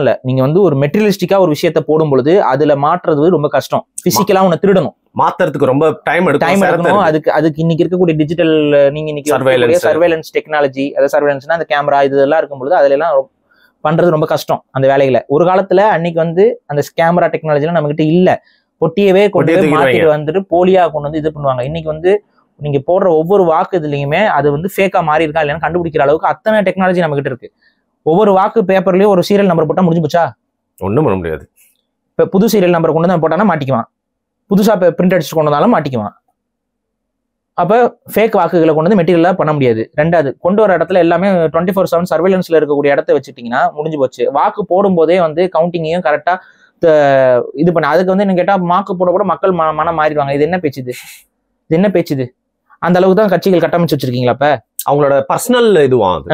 B: இல்ல, நீங்க ஒரு மெட்டீரியலிஸ்டிக்கா ஒரு விஷயத்த போடும் பொழுது அதுல மாற்றுறது ரொம்ப கஷ்டம். பிசிக்கலா உன்னை திருடணும்,
A: மாத்துறதுக்கு ரொம்ப டைம் எடுக்கணும்.
B: அதுக்கு இன்னைக்கு இருக்கக்கூடிய டிஜிட்டல், நீங்க இன்னைக்கு சர்வேலன்ஸ் டெக்னாலஜி, அதாவது சர்வேலன்ஸ்னா அந்த கேமரா இதெல்லாம் இருக்கும் பொழுது அதுல எல்லாம் பண்றது ரொம்ப கஷ்டம் அந்த வேலைகளை. ஒரு காலத்துல அன்னைக்கு அந்த கேமரா டெக்னாலஜி எல்லாம் நம்ம கிட்ட இல்ல, பொட்டியவே கொண்டு மாத்திட்டு போலியா கொண்டு இது பண்ணுவாங்க. இன்னைக்கு நீங்க போடுற ஒவ்வொரு வாக்கு இதுலயுமே அது ஃபேக்கா மாறி இருக்கா இல்லைன்னு கண்டுபிடிக்கிற அளவுக்கு அத்தனை டெக்னாலஜி நம்ம கிட்ட இருக்கு. ஒவ்வொரு வாக்கு பேப்பர்லயும் ஒரு சீரியல் நம்பர் போட்டா முடிஞ்சு போச்சா?
A: ஒண்ணும் பண்ண முடியாது.
B: இப்ப புது சீரியல் நம்பர் கொண்டு வந்து போட்டானா மாட்டிக்குவான், புதுசா பிரிண்ட் அடிச்சு கொண்டு வந்தாலும் மாட்டிக்குவான். அப்ப ஃபேக் வாக்குகளை கொண்டு வந்து மெட்டீரியலா பண்ண முடியாது. ரெண்டாவது, கொண்டு வர இடத்துல எல்லாமே 24/7 சர்வேலன்ஸ்ல இருக்கக்கூடிய இடத்த வச்சுட்டீங்கன்னா முடிஞ்சு போச்சு. வாக்கு போடும் போதே கவுண்டிங்கையும் கரெக்டா இது பண்ண, அதுக்கு என்ன கேட்டா வாக்கு போட கூட மக்கள் மனம் மாறிடுவாங்க. இது என்ன பேச்சுது? அந்த அளவுக்கு தான் கட்சிகள் கட்டமைச்சு வச்சிருக்கீங்களா? அப்ப
A: அவங்களோட பர்சனல் இதுவான்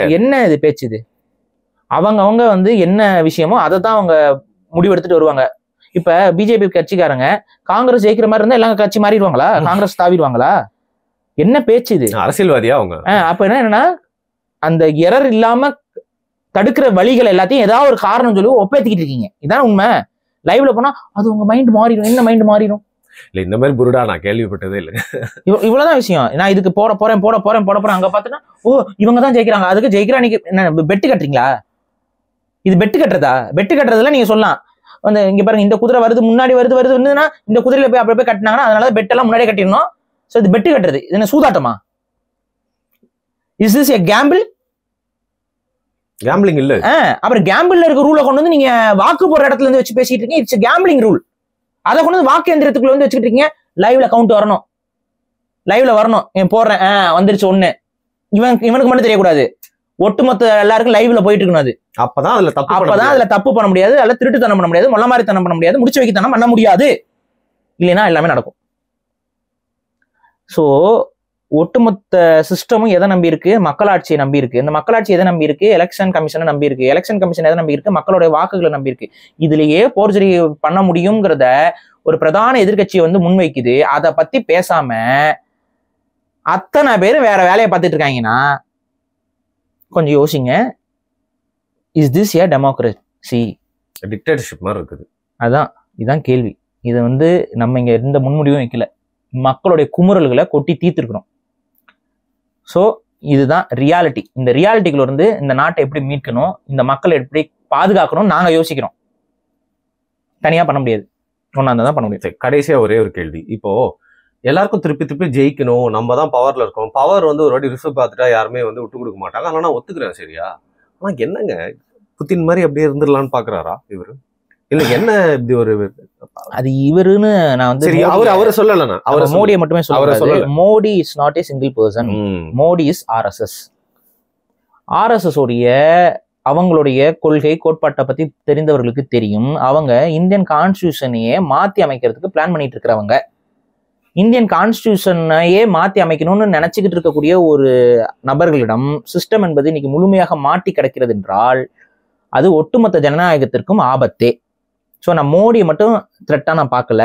B: என்ன இது பேச்சுது? அவங்க என்ன விஷயமோ அதை தான் அவங்க முடிவெடுத்துட்டு வருவாங்க. இப்ப பிஜேபி கட்சிக்காரங்க காங்கிரஸ் ஜெயிக்கிற மாதிரி இருந்தா எல்லாம் கட்சி மாறிடுவாங்களா? காங்கிரஸ் தாவிடுவாங்களா? என்ன பேச்சு இது?
A: அரசியல்வாதியா அவங்க.
B: அப்ப என்னன்னா அந்த எரர் இல்லாம தடுக்கிற வழிகள் எல்லாத்தையும் ஏதாவது ஒரு காரணம் சொல்லி ஒப்பேத்திக்கிட்டு இருக்கீங்க. இதான் உண்மை. லைவ்ல போனா அது உங்க மைண்ட் மாறிடும். என்ன மைண்ட் மாறிடும்?
A: இல்ல இந்த மாதிரி புருடா நான் கேள்விப்பட்டதே இல்லை.
B: இவ்வளவுதான் விஷயம். நான் இதுக்கு போட போறேன் அங்க பாத்துனா இவங்க தான் ஜெயிக்கிறாங்க, அதுக்கு ஜெயிக்கிறா. நீங்க என்ன பெட்டு கட்டுறீங்களா? இது பெட்டு கட்டுறதா? பெட்டு கட்டுறதுல நீங்க சொல்லலாம் இங்க பாருங்க, இந்த குதிரை வருது, முன்னாடி வருதுன்னா இந்த குதிரையில போய் அப்படி போய் கட்டினாங்கன்னா அதனால பெட் எல்லாம் முன்னாடியே கட்டிடணும். சோ இது பெட்டு கட்டுறது. இது என்ன சூதாட்டமா? Is this a gamble?
A: Gambling இல்ல.
B: அப்புறம் கேம்பிள்ல இருக்க ரூலை கொண்டு நீங்க வாக்கு போற இடத்துல இருந்து வச்சு பேசிட்டு இருக்கீங்க. It's gambling rule. அதை கொண்டு வாக்கு எந்திரத்துக்குள்ள வச்சுக்கிட்டு இருக்கீங்க. லைவ்ல கவுண்ட் வரணும், போடுறேன் வந்துருச்சு ஒண்ணு. இவனுக்கு மட்டும் தெரியக்கூடாது, ஒட்டுமொத்த எல்லாருக்கும் லைவ்ல போயிட்டு இருக்கணும். அது அப்பதான் அதுல தப்பு பண்ண முடியாது, அதுல திருட்டுத்தனம் பண்ண முடியாது, மொள்ள மாதிரி தனம் பண்ண முடியாது, முடிச்சு வைக்கத்தனம் பண்ண முடியாது. இல்லைன்னா எல்லாமே நடக்கும். சோ ஒட்டுமொத்த சிஸ்டமும் எதை நம்பி இருக்கு? மக்களாட்சியை நம்பி இருக்கு. இந்த மக்களாட்சி எதை நம்பி இருக்கு? எலெக்ஷன் கமிஷனை நம்பி இருக்கு. எலெக்ஷன் கமிஷன் எதை நம்பி இருக்கு? மக்களுடைய வாக்குகளை நம்பி இருக்கு. இதுலயே போர்ஜரி பண்ண முடியுங்கிறத ஒரு பிரதான எதிர்கட்சியை முன்வைக்குது. அதை பத்தி பேசாம அத்தனை பேரும் வேற வேலையை பார்த்துட்டு இருக்காங்கன்னா கொஞ்சம் யோசிங்க. Is this A democracy?
A: Dictatorship மாதிரி இருக்குது.
B: இதான் கேள்வி. இது நம்ம இங்க எந்த முன்முடிவும் வைக்கல, மக்களுடைய குமுறல்களை கொட்டி தீர்த்திருக்கிறோம். ஸோ இதுதான் ரியாலிட்டி. இந்த ரியாலிட்டிக்குள்ள இந்த நாட்டை எப்படி மீட்கணும், இந்த மக்களை எப்படி பாதுகாக்கணும் நாங்க யோசிக்கிறோம். தனியா பண்ண முடியாது, ஒன்னாந்தான் பண்ண முடியாது.
A: கடைசியா ஒரே ஒரு கேள்வி. இப்போ எல்லாருக்கும் திருப்பி ஜெயிக்கணும், நம்ம தான் பவர்ல இருக்கோம். பவர் ஒரு வாட்டி ரிசர்வ் பார்த்துட்டா யாருமே விட்டு கொடுக்க மாட்டாங்க. ஆனா நான் ஒத்துக்கிறேன், சரியா? ஆனா என்னங்க புத்தின் மாதிரி அப்படியே இருந்துடலான்னு பாக்குறாரா இவரு? இல்ல என்ன இப்படி ஒரு
B: அது இவருன்னு நான்
A: அவரை சொல்லல, அவர்
B: மோடியை மட்டுமே சொல்ல. Modi is not a single person. Modi is RSS. RSS உடைய அவங்களுடைய கொள்கை கோட்பாட்டை பத்தி தெரிந்தவர்களுக்கு தெரியும். அவங்க இந்தியன் கான்ஸ்டியூஷனையே மாத்தி அமைக்கிறதுக்கு பிளான் பண்ணிட்டு இருக்கிறவங்க. இந்தியன் கான்ஸ்டியூஷனையே மாத்தி அமைக்கணும்னு நினைச்சுக்கிட்டு இருக்கக்கூடிய ஒரு நபர்களிடம் சிஸ்டம் என்பது இன்னைக்கு முழுமையாக மாட்டி கிடக்கிறது என்றால் அது ஒட்டுமொத்த ஜனநாயகத்திற்கும் ஆபத்தே. ஸோ நான் மோடியை மட்டும் த்ரெட்டா நான் பார்க்கல,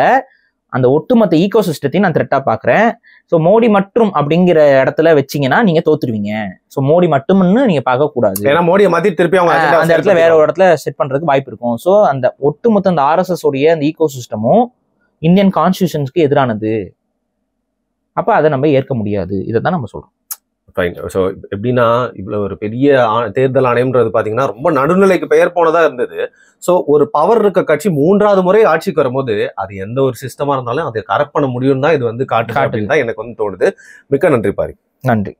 B: அந்த ஒட்டுமொத்த ஈகோ சிஸ்டத்தையும் நான் த்ரெட்டா பார்க்குறேன். ஸோ மோடி மட்டும் அப்படிங்கிற இடத்துல வச்சிங்கன்னா நீங்க தோத்துருவீங்க. ஸோ மோடி மட்டும்னு நீங்க பார்க்க கூடாது.
A: ஏன்னா மோடியை மாத்தி திருப்பி அவங்க
B: அந்த இடத்துல வேற ஒரு இடத்துல செட் பண்றதுக்கு வாய்ப்பு இருக்கும். ஸோ அந்த ஒட்டுமொத்த அந்த RSS உடைய அந்த ஈகோ சிஸ்டமும் இந்தியன் கான்ஸ்டியூஷனுக்கு எதிரானது. அப்ப அதை நம்ம ஏற்க முடியாது. இதை தான் நம்ம சொல்றோம்.
A: ஸோ எப்படின்னா இவ்வளவு ஒரு பெரிய தேர்தல் ஆணையம்ன்றது பாத்தீங்கன்னா ரொம்ப நடுநிலைக்கு பெயர் போனதா இருந்தது. ஸோ ஒரு பவர் இருக்க கட்சி 3வது முறை ஆட்சிக்கு வரும்போது அது எந்த ஒரு சிஸ்டமா இருந்தாலும் அதை கரெக்ட் பண்ண முடியும் தான் இது காட்டு அப்படின்னு தான் எனக்கு தோணுது. மிக்க நன்றி பாரி.
B: நன்றி.